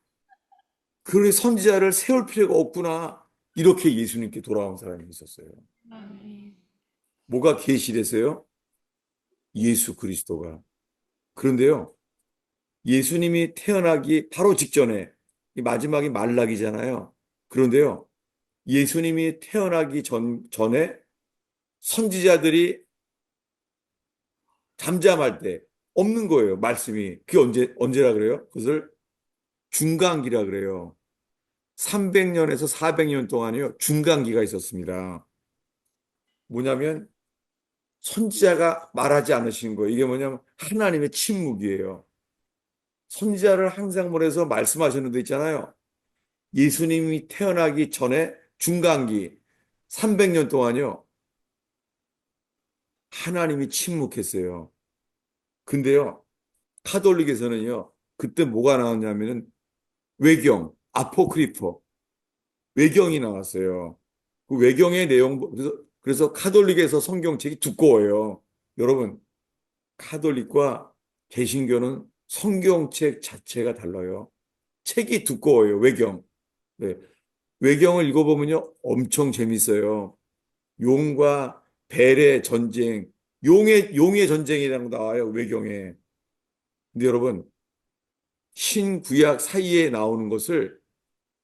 그러니 선지자를 세울 필요가 없구나. 이렇게 예수님께 돌아온 사람이 있었어요. 아멘. 뭐가 계시됐어요? 예수 그리스도가. 그런데요. 예수님이 태어나기 바로 직전에 이 마지막이 말락이잖아요. 그런데요. 예수님이 태어나기 전에 선지자들이 잠잠할 때 없는 거예요. 말씀이. 그게 언제라 그래요? 그것을 중간기라 그래요. 300년에서 400년 동안이요. 중간기가 있었습니다. 뭐냐면 선지자가 말하지 않으신 거예요. 이게 뭐냐면 하나님의 침묵이에요. 선지자를 항상 보내서 말씀하시는 데 있잖아요. 예수님이 태어나기 전에 중간기 300년 동안요. 하나님이 침묵했어요. 근데요. 카톨릭에서는요. 그때 뭐가 나왔냐면은 외경, 아포크리퍼, 외경이 나왔어요. 그 외경의 내용, 그래서 카톨릭에서 성경책이 두꺼워요. 여러분, 카톨릭과 개신교는 성경책 자체가 달라요. 책이 두꺼워요, 외경. 네. 외경을 읽어보면요, 엄청 재밌어요. 용과 벨의 전쟁, 용의 전쟁이라는 거 나와요, 외경에. 근데 여러분, 신구약 사이에 나오는 것을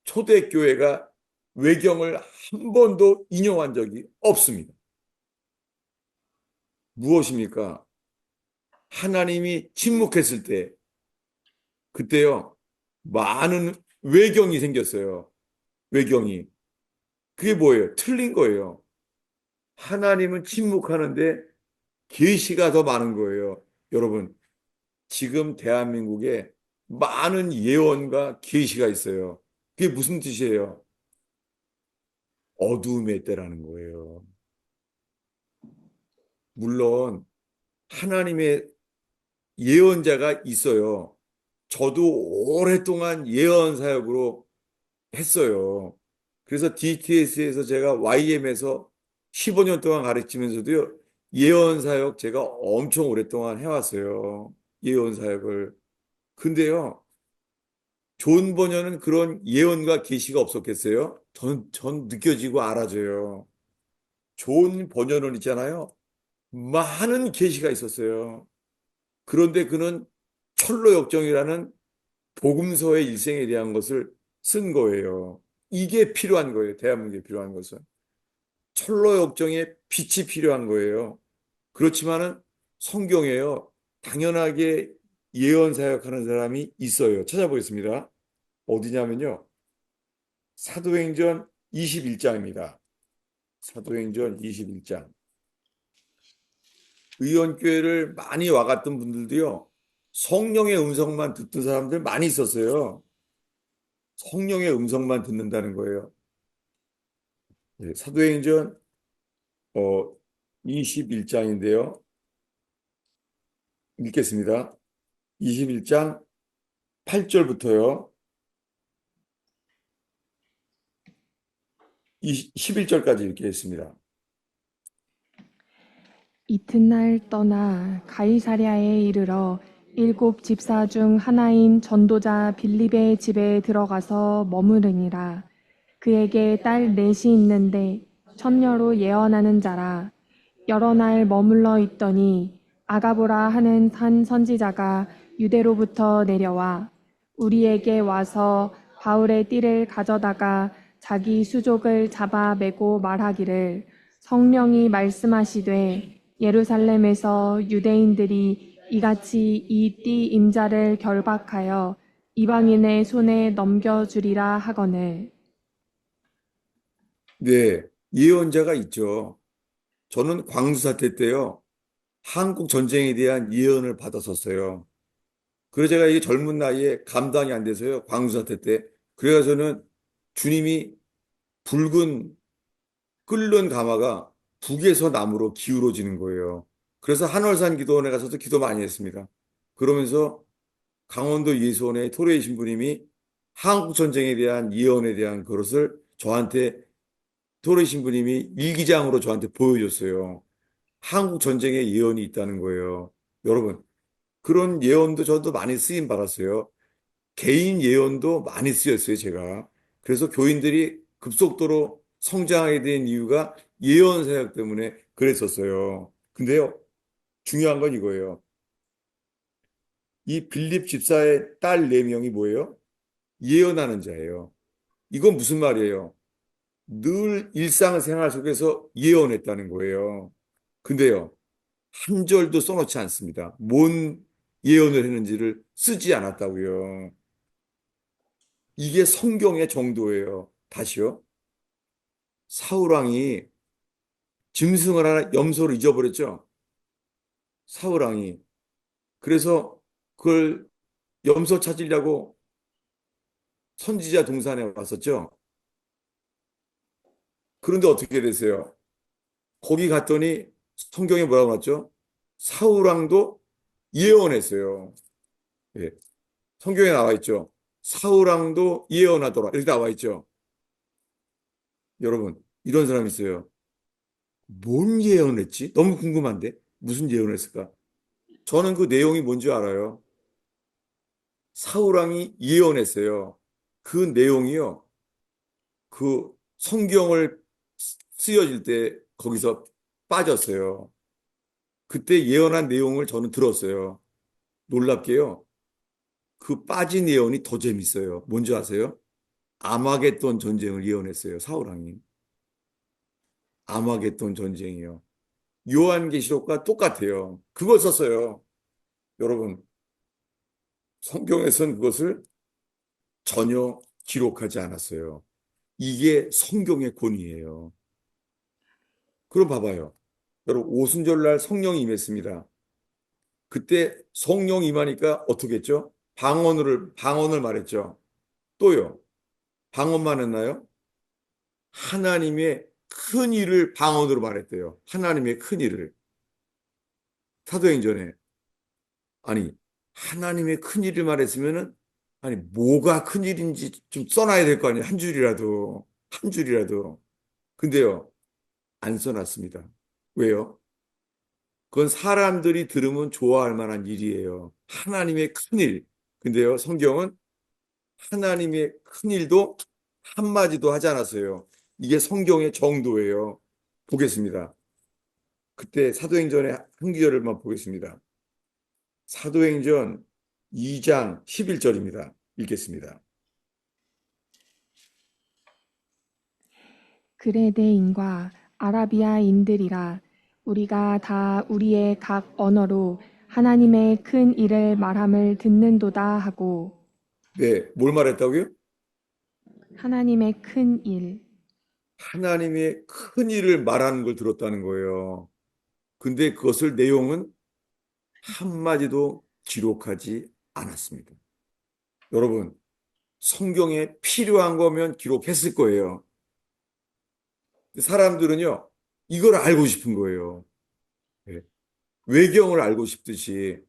초대교회가 외경을 한 번도 인용한 적이 없습니다. 무엇입니까? 하나님이 침묵했을 때, 그때요, 많은 외경이 생겼어요. 외경이. 그게 뭐예요? 틀린 거예요. 하나님은 침묵하는데 계시가 더 많은 거예요. 여러분, 지금 대한민국에 많은 예언과 계시가 있어요. 그게 무슨 뜻이에요? 어두움의 때라는 거예요. 물론 하나님의 예언자가 있어요. 저도 오랫동안 예언 사역으로 했어요. 그래서 DTS에서 제가 YM에서 15년 동안 가르치면서도요. 예언 사역 제가 엄청 오랫동안 해왔어요. 예언 사역을. 근데요. 존 버녀는 그런 예언과 계시가 없었겠어요? 전 느껴지고 알아져요. 존 버녀는 있잖아요. 많은 계시가 있었어요. 그런데 그는 철로 역정이라는 복음서의 일생에 대한 것을 쓴 거예요. 이게 필요한 거예요. 대한민국에 필요한 것은. 철로 역정의 빛이 필요한 거예요. 그렇지만은 성경에요. 당연하게 예언 사역하는 사람이 있어요. 찾아보겠습니다. 어디냐면요. 사도행전 21장입니다. 사도행전 21장. 의원교회를 많이 와갔던 분들도요. 성령의 음성만 듣던 사람들 많이 있었어요. 성령의 음성만 듣는다는 거예요. 네, 사도행전 21장인데요. 읽겠습니다. 21장 8절부터요. 11절까지 읽겠습니다. 이튿날 떠나 가이사랴에 이르러 일곱 집사 중 하나인 전도자 빌립의 집에 들어가서 머무르니라. 그에게 딸 넷이 있는데 천녀로 예언하는 자라. 여러 날 머물러 있더니 아가보라 하는 한 선지자가 유대로부터 내려와 우리에게 와서 바울의 띠를 가져다가 자기 수족을 잡아 매고 말하기를 성령이 말씀하시되 예루살렘에서 유대인들이 이같이 이 띠 임자를 결박하여 이방인의 손에 넘겨주리라 하거늘. 네, 예언자가 있죠. 저는 광주 사태 때요. 한국 전쟁에 대한 예언을 받았었어요. 그래서 제가 이게 젊은 나이에 감당이 안 돼서요. 광주 사태 때. 그래서 저는 주님이 붉은 끓는 가마가 북에서 남으로 기울어지는 거예요. 그래서 한월산 기도원에 가서도 기도 많이 했습니다. 그러면서 강원도 예수원의 토레이 신부님이 한국 전쟁에 대한 예언에 대한 그것을 저한테 토레이 신부님이 일기장으로 저한테 보여줬어요. 한국 전쟁에 예언이 있다는 거예요. 여러분, 그런 예언도 저도 많이 쓰임 받았어요. 개인 예언도 많이 쓰였어요, 제가. 그래서 교인들이 급속도로 성장하게 된 이유가 예언 사역 때문에 그랬었어요. 근데요, 중요한 건 이거예요. 이 빌립 집사의 딸 네명이 뭐예요? 예언하는 자예요. 이건 무슨 말이에요? 늘 일상생활 속에서 예언했다는 거예요. 근데요, 한 절도 써놓지 않습니다. 뭔 예언을 했는지를 쓰지 않았다고요. 이게 성경의 정도예요. 다시요. 사울왕이 짐승을 하나 염소를 잊어버렸죠. 사울왕이. 그래서 그걸 염소 찾으려고 선지자 동산에 왔었죠. 그런데 어떻게 됐어요? 거기 갔더니 성경에 뭐라고 나왔죠? 사울왕도 예언했어요. 예. 성경에 나와 있죠. 사울왕도 예언하더라. 이렇게 나와 있죠. 여러분, 이런 사람이 있어요. 뭔 예언했지? 너무 궁금한데? 무슨 예언했을까? 저는 그 내용이 뭔지 알아요. 사울왕이 예언했어요. 그 내용이요. 그 성경을 쓰여질 때 거기서 빠졌어요. 그때 예언한 내용을 저는 들었어요. 놀랍게요. 그 빠진 예언이 더 재밌어요. 뭔지 아세요? 아마겟돈 전쟁을 예언했어요. 사울왕이. 아마겟돈 전쟁이요. 요한계시록과 똑같아요. 그걸 썼어요. 여러분, 성경에선 그것을 전혀 기록하지 않았어요. 이게 성경의 권위예요. 그럼 봐봐요. 여러분, 오순절날 성령이 임했습니다. 그때 성령 임하니까 어떻게 했죠? 방언을 말했죠. 또요. 방언만 했나요? 하나님의 큰 일을 방언으로 말했대요. 하나님의 큰 일을. 사도행전에. 아니, 하나님의 큰 일을 말했으면은, 아니, 뭐가 큰 일인지 좀 써놔야 될 거 아니에요. 한 줄이라도. 한 줄이라도. 근데요, 안 써놨습니다. 왜요? 그건 사람들이 들으면 좋아할 만한 일이에요. 하나님의 큰 일. 근데요, 성경은 하나님의 큰 일도 한마디도 하지 않았어요. 이게 성경의 정도예요. 보겠습니다. 그때 사도행전의 한 구절을만 보겠습니다. 사도행전 2장 11절입니다. 읽겠습니다. 그레데인과 아라비아인들이라 우리가 다 우리의 각 언어로 하나님의 큰 일을 말함을 듣는도다 하고 네, 뭘 말했다고요? 하나님의 큰 일. 하나님의 큰 일을 말하는 걸 들었다는 거예요. 근데 그것을 내용은 한마디도 기록하지 않았습니다. 여러분, 성경에 필요한 거면 기록했을 거예요. 사람들은요, 이걸 알고 싶은 거예요. 예. 외경을 알고 싶듯이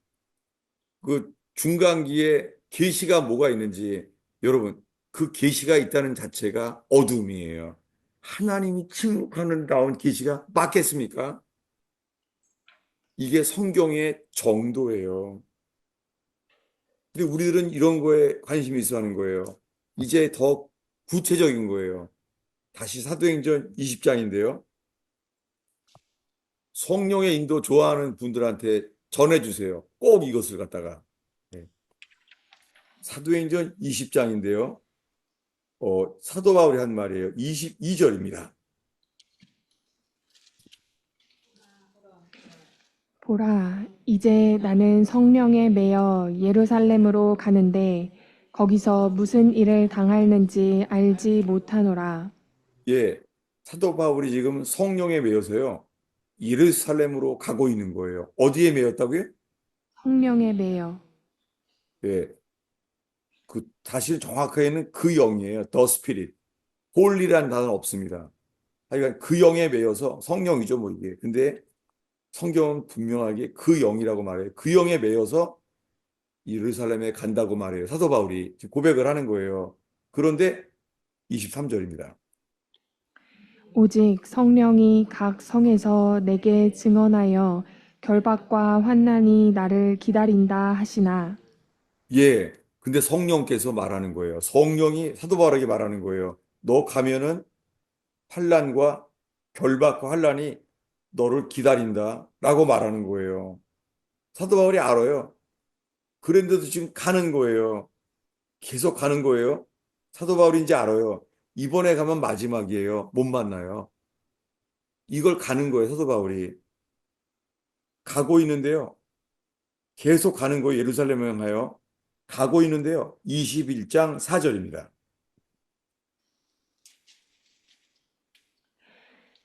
그 중간기에 계시가 뭐가 있는지 여러분, 그 계시가 있다는 자체가 어둠이에요. 하나님이 침묵하는 나온 계시가 맞겠습니까? 이게 성경의 정도예요. 근데 우리들은 이런 거에 관심이 있어 하는 거예요. 이제 더 구체적인 거예요. 다시 사도행전 20장인데요. 성령의 인도 좋아하는 분들한테 전해주세요. 꼭 이것을 갖다가. 네. 사도행전 20장인데요. 사도 바울이 한 말이에요. 22절입니다. 보라, 이제 나는 성령에 매여 예루살렘으로 가는데 거기서 무슨 일을 당할는지 알지 못하노라. 예, 사도 바울이 지금 성령에 매여서요. 예루살렘으로 가고 있는 거예요. 어디에 매였다고요? 성령에 매여. 예, 다시 정확하게는 그 영이에요. The Spirit. 홀리라는 단어는 없습니다. 하여간 그 영에 매여서 성령이죠, 뭐 이게. 근데 성경은 분명하게 그 영이라고 말해요. 그 영에 매여서 예루살렘에 간다고 말해요. 사도 바울이 지금 고백을 하는 거예요. 그런데 23절입니다. 오직 성령이 각 성에서 내게 증언하여 결박과 환난이 나를 기다린다 하시나. 예. 근데 성령께서 말하는 거예요. 성령이 사도 바울에게 말하는 거예요. 너 가면은 환난과 결박과 환난이 너를 기다린다라고 말하는 거예요. 사도 바울이 알아요. 그런데도 지금 가는 거예요. 계속 가는 거예요. 사도 바울인지 알아요. 이번에 가면 마지막이에요. 못 만나요. 이걸 가는 거예요. 사도 바울이. 가고 있는데요. 계속 가는 거예요. 예루살렘을 향하여. 가고 있는데요. 21장 4절입니다.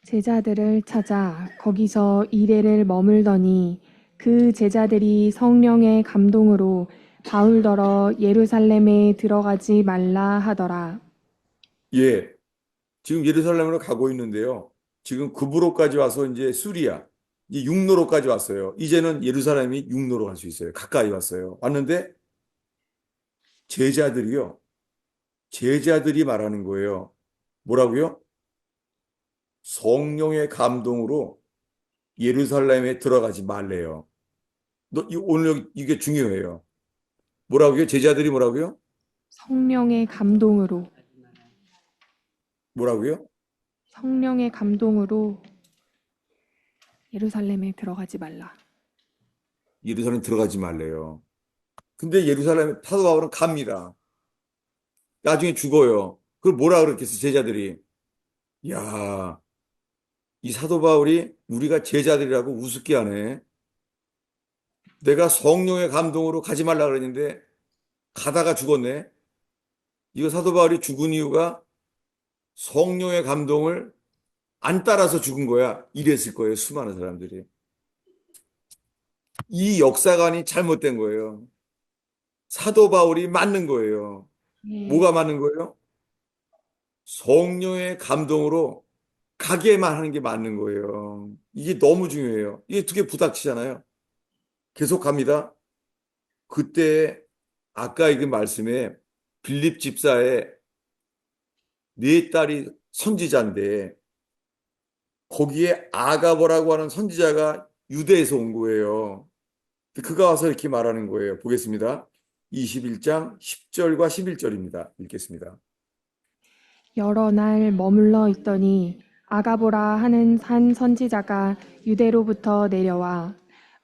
제자들을 찾아 거기서 이레를 머물더니 그 제자들이 성령의 감동으로 바울더러 예루살렘에 들어가지 말라 하더라. 예. 지금 예루살렘으로 가고 있는데요. 지금 구브로까지 와서 이제 수리아, 이제 육로로까지 왔어요. 이제는 예루살렘이 육로로 갈 수 있어요. 가까이 왔어요. 왔는데 제자들이요. 제자들이 말하는 거예요. 뭐라고요? 성령의 감동으로 예루살렘에 들어가지 말래요. 오늘 이게 중요해요. 뭐라고요? 제자들이 뭐라고요? 성령의 감동으로, 뭐라고요? 성령의 감동으로 예루살렘에 들어가지 말라. 예루살렘 들어가지 말래요. 근데 예루살렘 사도 바울은 갑니다. 나중에 죽어요. 그걸 뭐라 그랬겠어, 제자들이. 야, 이 사도 바울이 우리가 제자들이라고 우습게 하네. 내가 성령의 감동으로 가지 말라 그랬는데 가다가 죽었네. 이거 사도 바울이 죽은 이유가 성령의 감동을 안 따라서 죽은 거야. 이랬을 거예요, 수많은 사람들이. 이 역사관이 잘못된 거예요. 사도 바울이 맞는 거예요. 예. 뭐가 맞는 거예요? 성령의 감동으로 가게만 하는 게 맞는 거예요. 이게 너무 중요해요. 이게 두 개 부닥치잖아요. 계속 갑니다. 그때 아까 읽은 말씀에 빌립 집사의 네 딸이 선지자인데 거기에 아가보라고 하는 선지자가 유대에서 온 거예요. 그가 와서 이렇게 말하는 거예요. 보겠습니다. 21장 10절과 11절입니다. 읽겠습니다. 여러 날 머물러 있더니 아가보라 하는 한 선지자가 유대로부터 내려와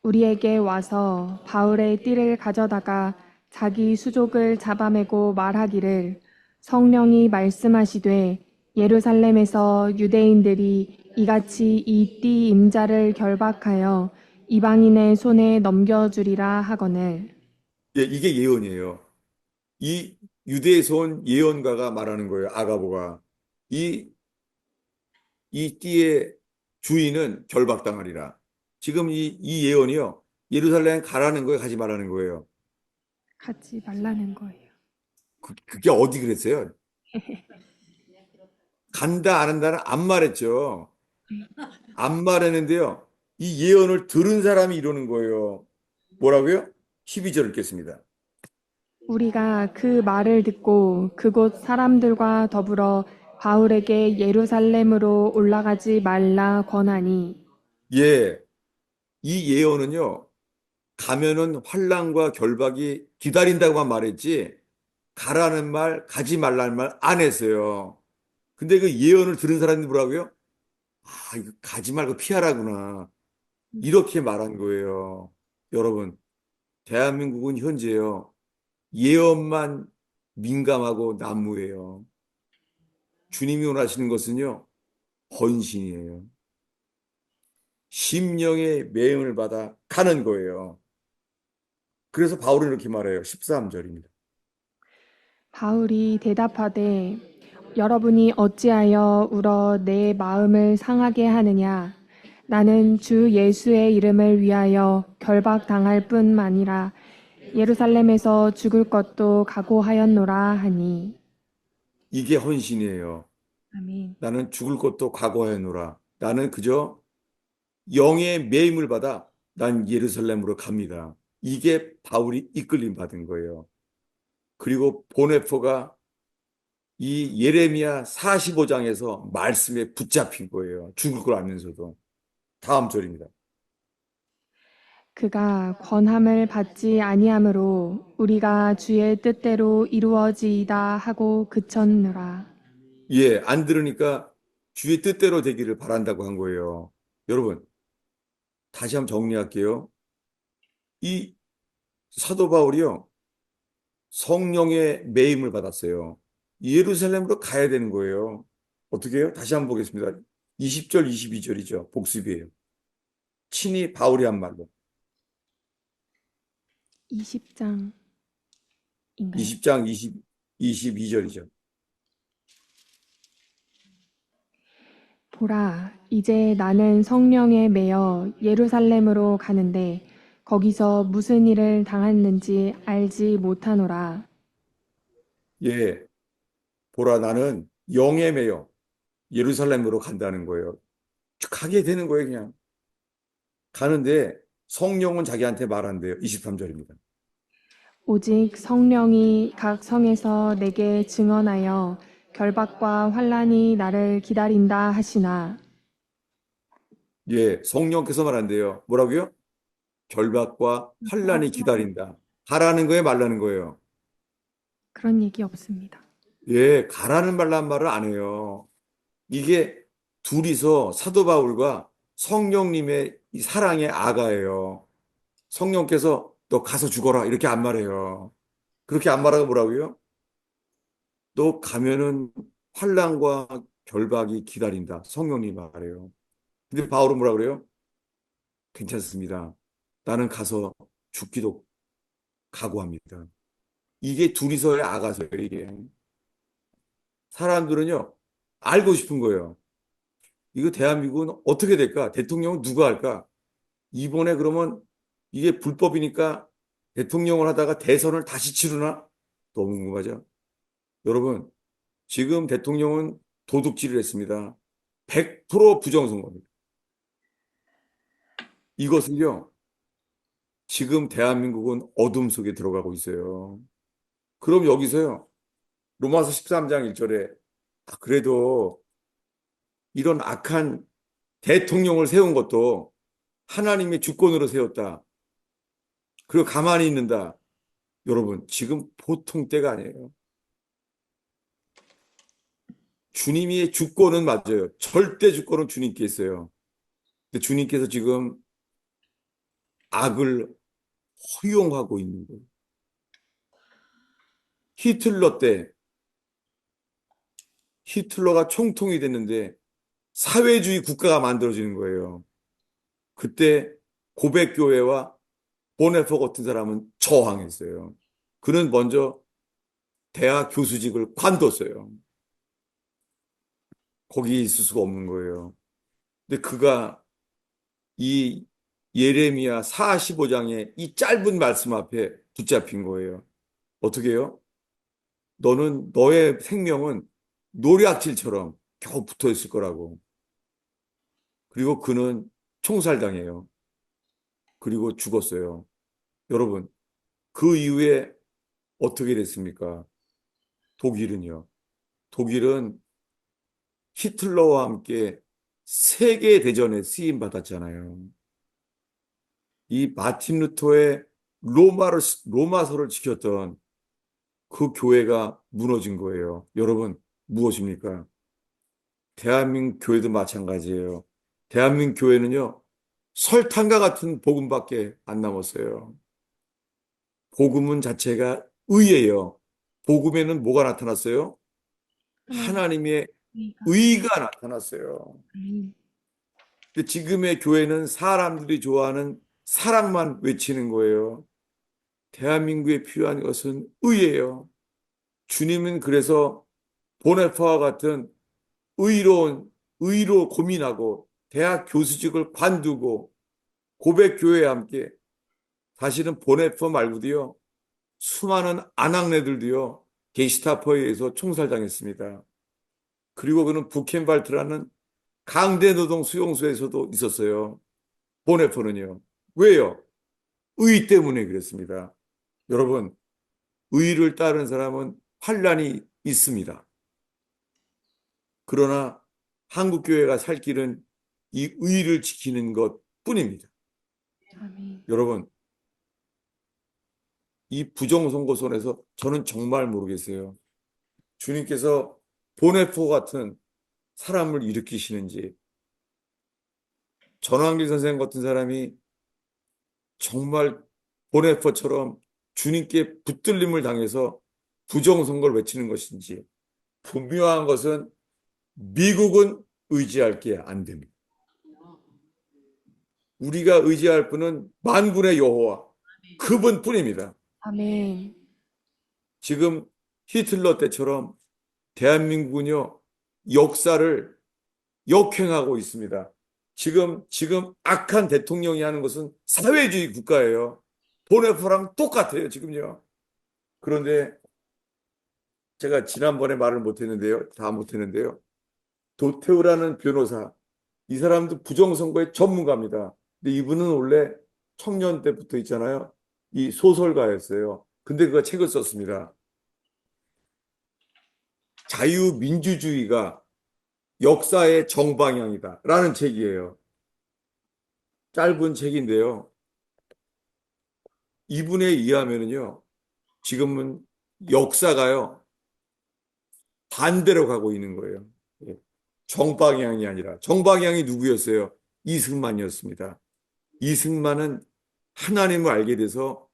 우리에게 와서 바울의 띠를 가져다가 자기 수족을 잡아매고 말하기를 성령이 말씀하시되 예루살렘에서 유대인들이 이같이 이 띠 임자를 결박하여 이방인의 손에 넘겨주리라 하거늘. 예, 이게 예언이에요. 이 유대에서 온 예언가가 말하는 거예요. 아가보가. 이, 이 띠의 주인은 결박당하리라. 지금 이 예언이요. 예루살렘 가라는 거예요. 가지 말라는 거예요. 가지 말라는 거예요. 그게 어디 그랬어요? 간다, 안 한다는 안 말했죠. 안 말했는데요. 이 예언을 들은 사람이 이러는 거예요. 뭐라고요? 12절 읽겠습니다. 우리가 그 말을 듣고 그곳 사람들과 더불어 바울에게 예루살렘으로 올라가지 말라 권하니. 예, 이 예언은요. 가면은 환난과 결박이 기다린다고만 말했지 가라는 말, 가지 말라는 말 안 했어요. 근데 그 예언을 들은 사람이 뭐라고요? 아, 이거 가지 말고 피하라구나. 이렇게 말한 거예요. 여러분, 대한민국은 현재요. 예언만 민감하고 난무해요. 주님이 원하시는 것은요. 헌신이에요. 심령의 매응을 받아 가는 거예요. 그래서 바울은 이렇게 말해요. 13절입니다. 바울이 대답하되 여러분이 어찌하여 울어 내 마음을 상하게 하느냐. 나는 주 예수의 이름을 위하여 결박당할 뿐만이라 예루살렘에서 죽을 것도 각오하였노라 하니. 이게 헌신이에요. 아멘. 나는 죽을 것도 각오하노라. 나는 그저 영의 매임을 받아 난 예루살렘으로 갑니다. 이게 바울이 이끌림 받은 거예요. 그리고 보네포가 이 예레미야 45장에서 말씀에 붙잡힌 거예요. 죽을 걸 알면서도. 다음 절입니다. 그가 권함을 받지 아니하므로 우리가 주의 뜻대로 이루어지이다 하고 그쳤느라. 예, 안 들으니까 주의 뜻대로 되기를 바란다고 한 거예요. 여러분, 다시 한번 정리할게요. 이 사도 바울이요. 성령의 매임을 받았어요. 예루살렘으로 가야 되는 거예요. 어떻게 해요? 다시 한번 보겠습니다. 20절, 22절이죠. 복습이에요. 친히 바울이 한 말로. 20장인가요? 20장 22절이죠. 보라, 이제 나는 성령에 매여 예루살렘으로 가는데 거기서 무슨 일을 당했는지 알지 못하노라. 예, 보라 나는 영에 매여 예루살렘으로 간다는 거예요. 가게 되는 거예요, 그냥. 가는데 성령은 자기한테 말한대요. 23절입니다. 오직 성령이 각 성에서 내게 증언하여 결박과 환란이 나를 기다린다 하시나. 예, 성령께서 말한대요. 뭐라고요? 결박과 환란이 기다린다. 가라는 거예요, 말라는 거예요. 그런 얘기 없습니다. 예, 가라는 말란 말을 안 해요. 이게 둘이서 사도 바울과 성령님의 이 사랑의 아가예요. 성령께서 너 가서 죽어라 이렇게 안 말해요. 그렇게 안 말하고 뭐라고요? 너 가면은 환난과 결박이 기다린다. 성령님 말해요. 근데 바울은 뭐라 그래요? 괜찮습니다. 나는 가서 죽기도 각오합니다. 이게 둘이서의 아가서예요, 이게. 사람들은요, 알고 싶은 거예요. 이거 대한민국은 어떻게 될까? 대통령은 누가 할까? 이번에 그러면 이게 불법이니까 대통령을 하다가 대선을 다시 치르나? 너무 궁금하죠? 여러분, 지금 대통령은 도둑질을 했습니다. 100% 부정선거입니다. 이것을요, 지금 대한민국은 어둠 속에 들어가고 있어요. 그럼 여기서요, 로마서 13장 1절에, 그래도 이런 악한 대통령을 세운 것도 하나님의 주권으로 세웠다. 그리고 가만히 있는다. 여러분, 지금 보통 때가 아니에요. 주님의 주권은 맞아요. 절대 주권은 주님께 있어요. 근데 주님께서 지금 악을 허용하고 있는 거예요. 히틀러 때 히틀러가 총통이 됐는데 사회주의 국가가 만들어지는 거예요. 그때 고백교회와 보네퍼 같은 사람은 저항했어요. 그는 먼저 대학 교수직을 관뒀어요. 거기 있을 수가 없는 거예요. 근데 그가 이 예레미야 45장의 이 짧은 말씀 앞에 붙잡힌 거예요. 어떻게 해요? 너는 너의 생명은 노략질처럼 겨우 붙어 있을 거라고. 그리고 그는 총살당해요. 그리고 죽었어요. 여러분, 그 이후에 어떻게 됐습니까? 독일은요. 독일은 히틀러와 함께 세계대전에 쓰임 받았잖아요. 이 마틴 루터의 로마서를 지켰던 그 교회가 무너진 거예요. 여러분, 무엇입니까? 대한민국 교회도 마찬가지예요. 대한민국 교회는요, 설탕과 같은 복음밖에 안 남았어요. 복음은 자체가 의예요. 복음에는 뭐가 나타났어요? 하나님 하나님의 의가. 의가 나타났어요. 아멘. 근데 지금의 교회는 사람들이 좋아하는 사랑만 외치는 거예요. 대한민국에 필요한 것은 의예요. 주님은 그래서 보네파와 같은 의로 고민하고 대학 교수직을 관두고 고백교회와 함께 사실은 보네파 말고도요. 수많은 아낙네들도요. 게시타포에 의해서 총살당했습니다. 그리고 그는 부켄발트라는 강제 노동 수용소에서도 있었어요. 보네퍼는요. 왜요? 의 때문에 그랬습니다. 여러분, 의를 따르는 사람은 환란이 있습니다. 그러나 한국 교회가 살 길은 이 의를 지키는 것 뿐입니다. 아멘. 여러분, 이 부정선거선에서 저는 정말 모르겠어요. 주님께서 보네포 같은 사람을 일으키시는지, 전환길 선생 같은 사람이 정말 보네포처럼 주님께 붙들림을 당해서 부정선거를 외치는 것인지, 분명한 것은 미국은 의지할 게 안 됩니다. 우리가 의지할 분은 만군의 여호와, 그분뿐입니다. 아멘. 지금 히틀러 때처럼 대한민국은요, 역사를 역행하고 있습니다. 지금 악한 대통령이 하는 것은 사회주의 국가예요. 보네포랑 똑같아요, 지금요. 그런데 제가 지난번에 말을 못했는데요. 다 못했는데요. 도태우라는 변호사, 이 사람도 부정선거의 전문가입니다. 근데 이분은 원래 청년 때부터 있잖아요. 이 소설가였어요. 근데 그가 책을 썼습니다. 자유민주주의가 역사의 정방향이다. 라는 책이에요. 짧은 책인데요. 이분에 의하면요. 지금은 역사가요. 반대로 가고 있는 거예요. 예. 정방향이 아니라. 정방향이 누구였어요? 이승만이었습니다. 이승만은 하나님을 알게 돼서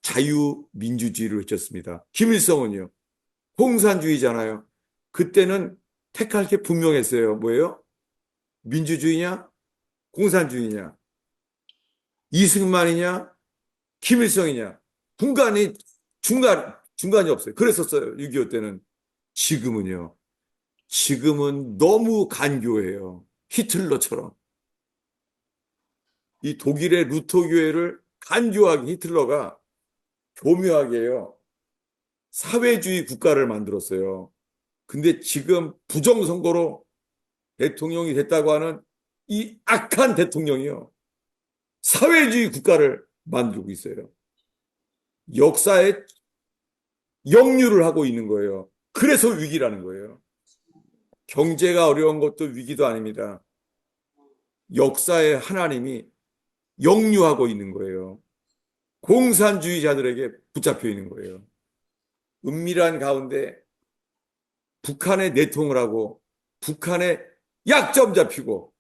자유민주주의를 외쳤습니다. 김일성은요. 공산주의잖아요. 그때는 택할 게 분명했어요. 뭐예요? 민주주의냐? 공산주의냐? 이승만이냐? 김일성이냐? 중간이 없어요. 그랬었어요. 6.25 때는. 지금은요. 지금은 너무 간교해요. 히틀러처럼. 이 독일의 루터 교회를 간교하게 히틀러가 교묘하게요. 사회주의 국가를 만들었어요. 근데 지금 부정선거로 대통령이 됐다고 하는 이 악한 대통령이요. 사회주의 국가를 만들고 있어요. 역사에 역류를 하고 있는 거예요. 그래서 위기라는 거예요. 경제가 어려운 것도 위기도 아닙니다. 역사에 하나님이 역류하고 있는 거예요. 공산주의자들에게 붙잡혀 있는 거예요. 은밀한 가운데 북한에 내통을 하고 북한에 약점 잡히고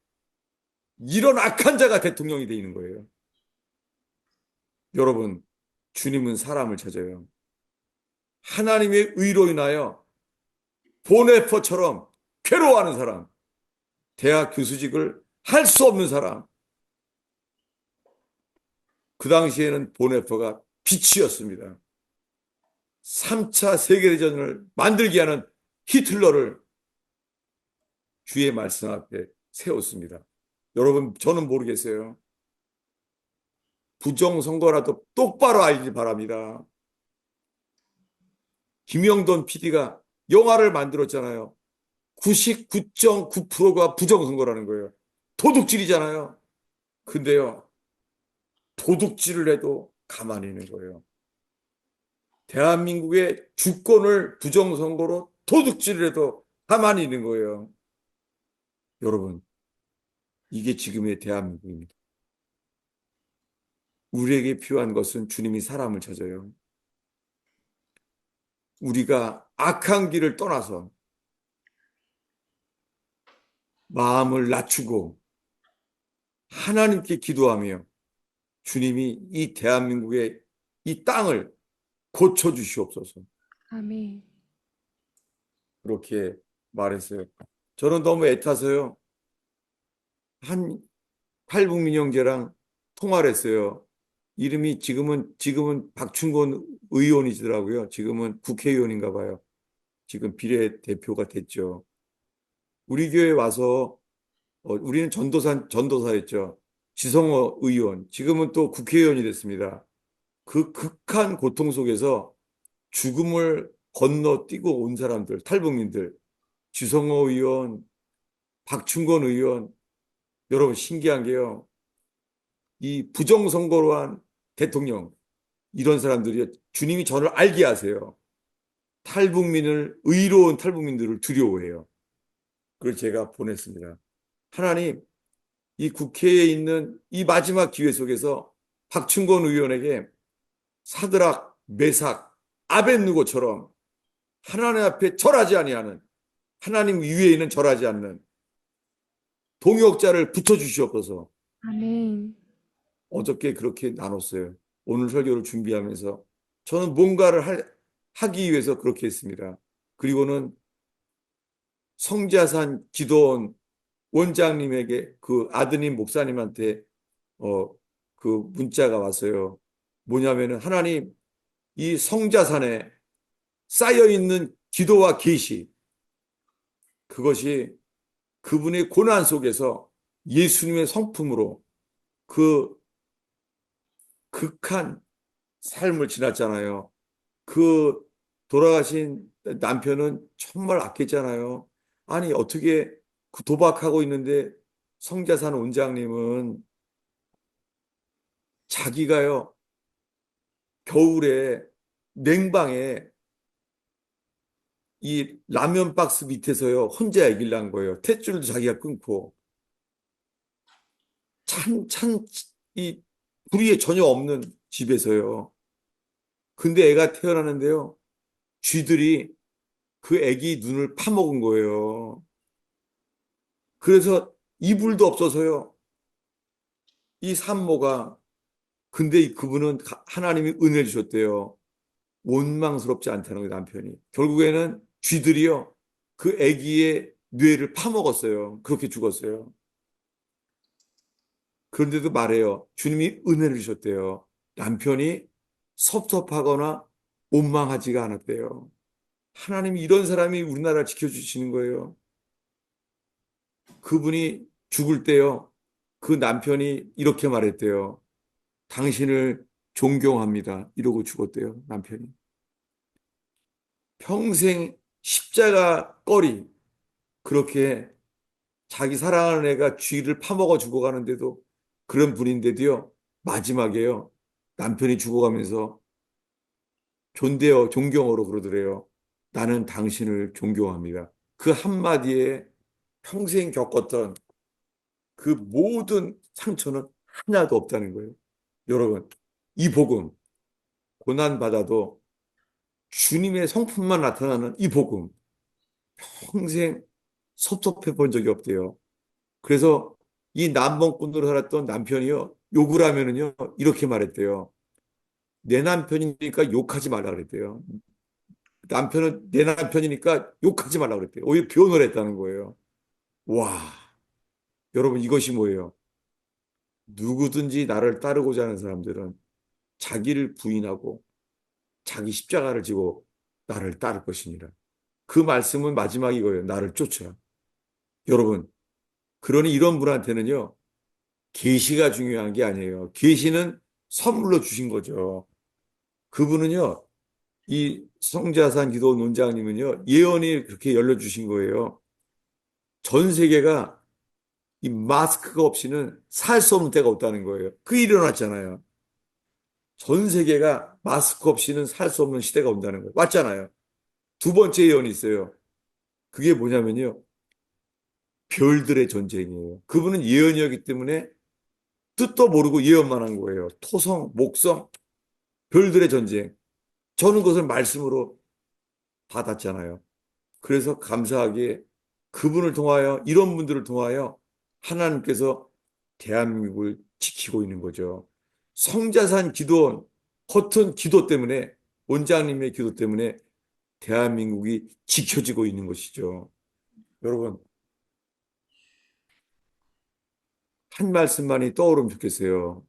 이런 악한 자가 대통령이 되어 있는 거예요. 여러분, 주님은 사람을 찾아요. 하나님의 의로 인하여 보네퍼처럼 괴로워하는 사람, 대학 교수직을 할 수 없는 사람, 그 당시에는 보네파가 빛이었습니다. 3차 세계대전을 만들게 하는 히틀러를 주의 말씀 앞에 세웠습니다. 여러분, 저는 모르겠어요. 부정선거라도 똑바로 알길 바랍니다. 김영돈 PD가 영화를 만들었잖아요. 99.9%가 부정선거라는 거예요. 도둑질이잖아요. 근데요, 도둑질을 해도 가만히 있는 거예요. 대한민국의 주권을 부정선거로 도둑질을 해도 가만히 있는 거예요. 여러분, 이게 지금의 대한민국입니다. 우리에게 필요한 것은 주님이 사람을 찾아요. 우리가 악한 길을 떠나서 마음을 낮추고 하나님께 기도하며 주님이 이 대한민국의 이 땅을 고쳐주시옵소서. 아멘. 그렇게 말했어요. 저는 너무 애타서요. 한 탈북민영제랑 통화를 했어요. 이름이 지금은 박충건 의원이시더라고요. 지금은 국회의원인가 봐요. 지금 비례대표가 됐죠. 우리 교회 와서 우리는 전도사였죠. 지성호 의원, 지금은 또 국회의원이 됐습니다. 그 극한 고통 속에서 죽음을 건너뛰고 온 사람들, 탈북민들, 지성호 의원, 박충건 의원, 여러분 신기한 게요. 이 부정선거로 한 대통령, 이런 사람들이 주님이 저를 알게 하세요. 의로운 탈북민들을 두려워해요. 그걸 제가 보냈습니다. 하나님, 이 국회에 있는 이 마지막 기회 속에서 박충건 의원에게 사드락, 메삭, 아벳누고처럼 하나님 앞에 절하지 아니하는, 하나님 위에는 절하지 않는 동역자를 붙여주시옵소서. 아멘. 어저께 그렇게 나눴어요. 오늘 설교를 준비하면서 저는 뭔가를 하기 위해서 그렇게 했습니다. 그리고는 성자산 기도원 원장님에게 그 아드님 목사님한테 그 문자가 왔어요. 뭐냐면은 하나님 이 성자산에 쌓여 있는 기도와 계시 그것이 그분의 고난 속에서 예수님의 성품으로 그 극한 삶을 지났잖아요. 그 돌아가신 남편은 정말 악했잖아요. 아니 어떻게 그 도박하고 있는데 성자산 원장님은 자기가요 겨울에 냉방에 이 라면 박스 밑에서요 혼자 얘기를 한 거예요. 탯줄도 자기가 끊고 이 불이 전혀 없는 집에서요. 근데 애가 태어나는데요. 쥐들이 그 애기 눈을 파먹은 거예요. 그래서 이불도 없어서요. 이 산모가 근데 그분은 하나님이 은혜 주셨대요. 원망스럽지 않다는 거예요, 남편이. 결국에는 쥐들이요. 그 아기의 뇌를 파먹었어요. 그렇게 죽었어요. 그런데도 말해요. 주님이 은혜를 주셨대요. 남편이 섭섭하거나 원망하지가 않았대요. 하나님이 이런 사람이 우리나라를 지켜주시는 거예요. 그분이 죽을 때요. 그 남편이 이렇게 말했대요. 당신을 존경합니다. 이러고 죽었대요, 남편이. 평생 십자가 꺼리 그렇게 자기 사랑하는 애가 쥐를 파먹어 죽어가는데도 그런 분인데도요. 마지막에요. 남편이 죽어가면서 존경어로 그러더래요. 나는 당신을 존경합니다. 그 한마디에 평생 겪었던 그 모든 상처는 하나도 없다는 거예요. 여러분, 이 복음, 고난받아도 주님의 성품만 나타나는 이 복음, 평생 섭섭해 본 적이 없대요. 그래서 이 남봉꾼으로 살았던 남편이요, 욕을 하면은요, 이렇게 말했대요. 내 남편이니까 욕하지 말라 그랬대요. 남편은 내 남편이니까 욕하지 말라 그랬대요. 오히려 변호를 했다는 거예요. 와, 여러분 이것이 뭐예요? 누구든지 나를 따르고자 하는 사람들은 자기를 부인하고 자기 십자가를 지고 나를 따를 것이니라. 그 말씀은 마지막 이거예요. 나를 쫓아. 여러분, 그러니 이런 분한테는요, 계시가 중요한 게 아니에요. 계시는 선물로 주신 거죠. 그분은요, 이 성자산 기도 논장님은요, 예언이 그렇게 열려주신 거예요. 전 세계가 이 마스크가 없이는 살 수 없는 때가 없다는 거예요. 그 일이 일어났잖아요. 전 세계가 마스크 없이는 살 수 없는 시대가 온다는 거예요. 맞잖아요. 두 번째 예언이 있어요. 그게 뭐냐면요. 별들의 전쟁이에요. 그분은 예언이었기 때문에 뜻도 모르고 예언만 한 거예요. 토성, 목성, 별들의 전쟁. 저는 그것을 말씀으로 받았잖아요. 그래서 감사하게 그분을 통하여, 이런 분들을 통하여 하나님께서 대한민국을 지키고 있는 거죠. 성자산 기도원, 허튼 기도 때문에, 원장님의 기도 때문에 대한민국이 지켜지고 있는 것이죠. 여러분, 한 말씀만이 떠오르면 좋겠어요.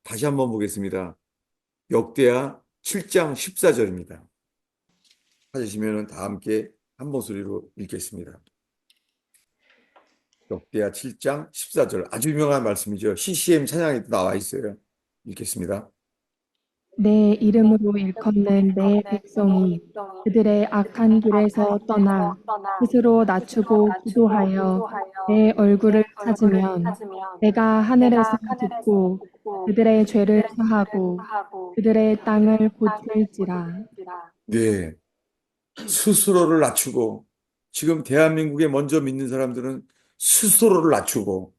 다시 한번 보겠습니다. 역대하 7장 14절입니다. 찾으시면 다 함께 한 목소리로 읽겠습니다. 역대하 7장 14절. 아주 유명한 말씀이죠. CCM 찬양에도 나와 있어요. 읽겠습니다. 내 이름으로 일컫는 내 백성이 그들의 악한 길에서 떠나 스스로 낮추고 기도하여 내 얼굴을 찾으면 내가 하늘에서 듣고 그들의 죄를 사하고 그들의 땅을 고칠지라. 네, 스스로를 낮추고 지금 대한민국에 먼저 믿는 사람들은 스스로를 낮추고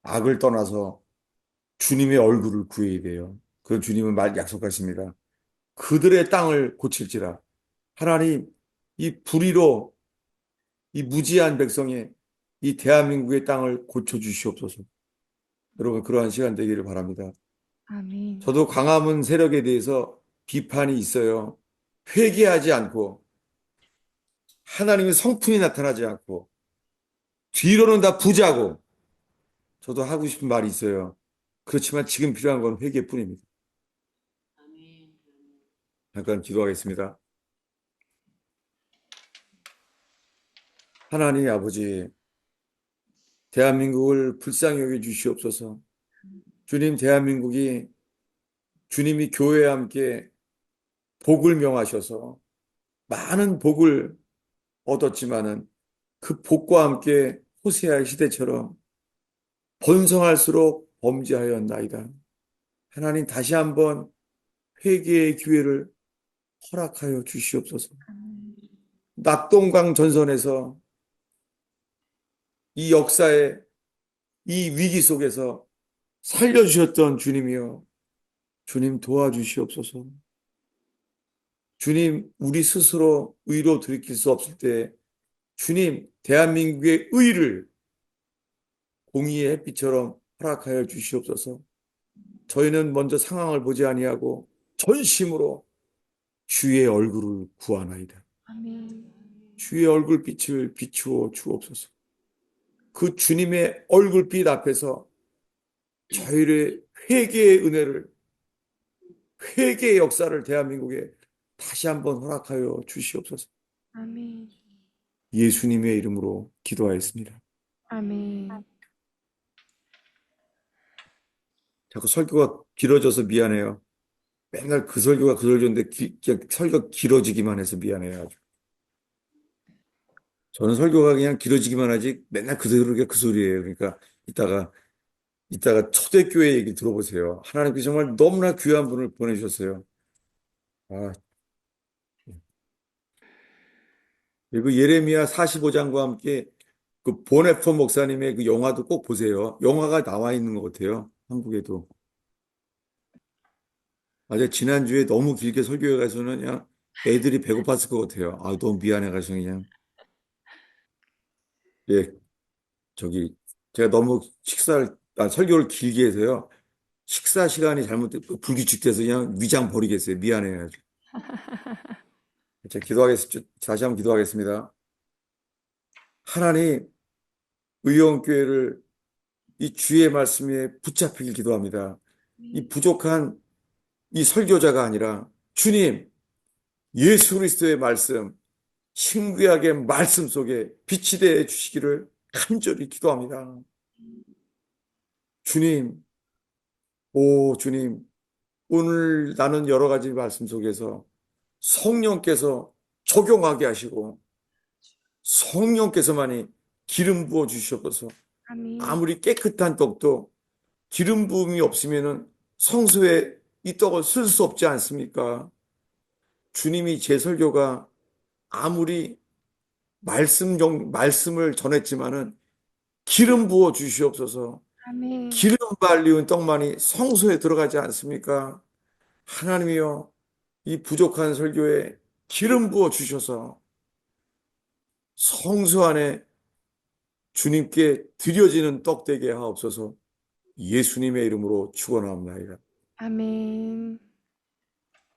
악을 떠나서 주님의 얼굴을 구해야 돼요. 그 주님은 말 약속하십니다. 그들의 땅을 고칠지라. 하나님, 이 불의로 이 무지한 백성의 이 대한민국의 땅을 고쳐주시옵소서. 여러분, 그러한 시간 되기를 바랍니다. 아멘. 저도 광화문 세력에 대해서 비판이 있어요. 회개하지 않고 하나님의 성품이 나타나지 않고 뒤로는 다 부자고 저도 하고 싶은 말이 있어요. 그렇지만 지금 필요한 건 회개뿐입니다. 잠깐 기도하겠습니다. 하나님 아버지, 대한민국을 불쌍히 여겨 주시옵소서. 주님, 대한민국이 주님이 교회와 함께 복을 명하셔서 많은 복을 얻었지만은 그 복과 함께 호세아 시대처럼 번성할수록 범죄하였나이다. 하나님 다시 한번 회개의 기회를 허락하여 주시옵소서. 낙동강 전선에서 이 역사의 이 위기 속에서 살려주셨던 주님이여, 주님 도와주시옵소서. 주님, 우리 스스로 의로 돌이킬 수 없을 때 주님, 대한민국의 의를 공의의 햇빛처럼 허락하여 주시옵소서. 저희는 먼저 상황을 보지 아니하고 전심으로 주의 얼굴을 구하나이다. 아멘. 주의 얼굴빛을 비추어 주옵소서. 그 주님의 얼굴빛 앞에서 저희의 회개의 은혜를, 회개의 역사를 대한민국에 다시 한번 허락하여 주시옵소서. 아멘. 예수님의 이름으로 기도하였습니다. 아멘. 자꾸 설교가 길어져서 미안해요. 맨날 그 설교가 그 설교인데 그냥 설교가 길어지기만 해서 미안해요. 아주. 저는 설교가 그냥 길어지기만 하지 맨날 그 소리예요. 그러니까 이따가 초대교회 얘기 들어보세요. 하나님께서 정말 너무나 귀한 분을 보내주셨어요. 아, 그리고 예레미야 45장과 함께 그 보네포 목사님의 그 영화도 꼭 보세요. 영화가 나와 있는 것 같아요. 한국에도. 아제 지난주에 너무 길게 설교해 가서는 그냥 애들이 배고팠을 것 같아요. 아, 너무 미안해 가지고 그냥. 예, 저기 제가 너무 설교를 길게 해서요. 식사 시간이 불규칙돼서 그냥 위장 버리겠어요. 미안해요. 제가 기도하겠습니다. 다시 한번 기도하겠습니다. 하나님, 의원교회를 이 주의 말씀에 붙잡히길 기도합니다. 이 부족한 이 설교자가 아니라 주님, 예수 그리스도의 말씀, 신구약의 말씀 속에 빛이 되어 주시기를 간절히 기도합니다. 주님, 오 주님, 오늘 나는 여러 가지 말씀 속에서 성령께서 적용하게 하시고 성령께서만이 기름 부어 주시옵소서. 아멘. 아무리 깨끗한 떡도 기름 부음이 없으면은 성소에 이 떡을 쓸 수 없지 않습니까? 주님이 제 설교가 아무리 말씀을 전했지만은 기름 부어 주시옵소서. 아멘. 기름 발리운 떡만이 성소에 들어가지 않습니까? 하나님이여, 이 부족한 설교에 기름 부어 주셔서 성소 안에 주님께 드려지는 떡 되게 하옵소서. 예수님의 이름으로 축원합니다. 아멘.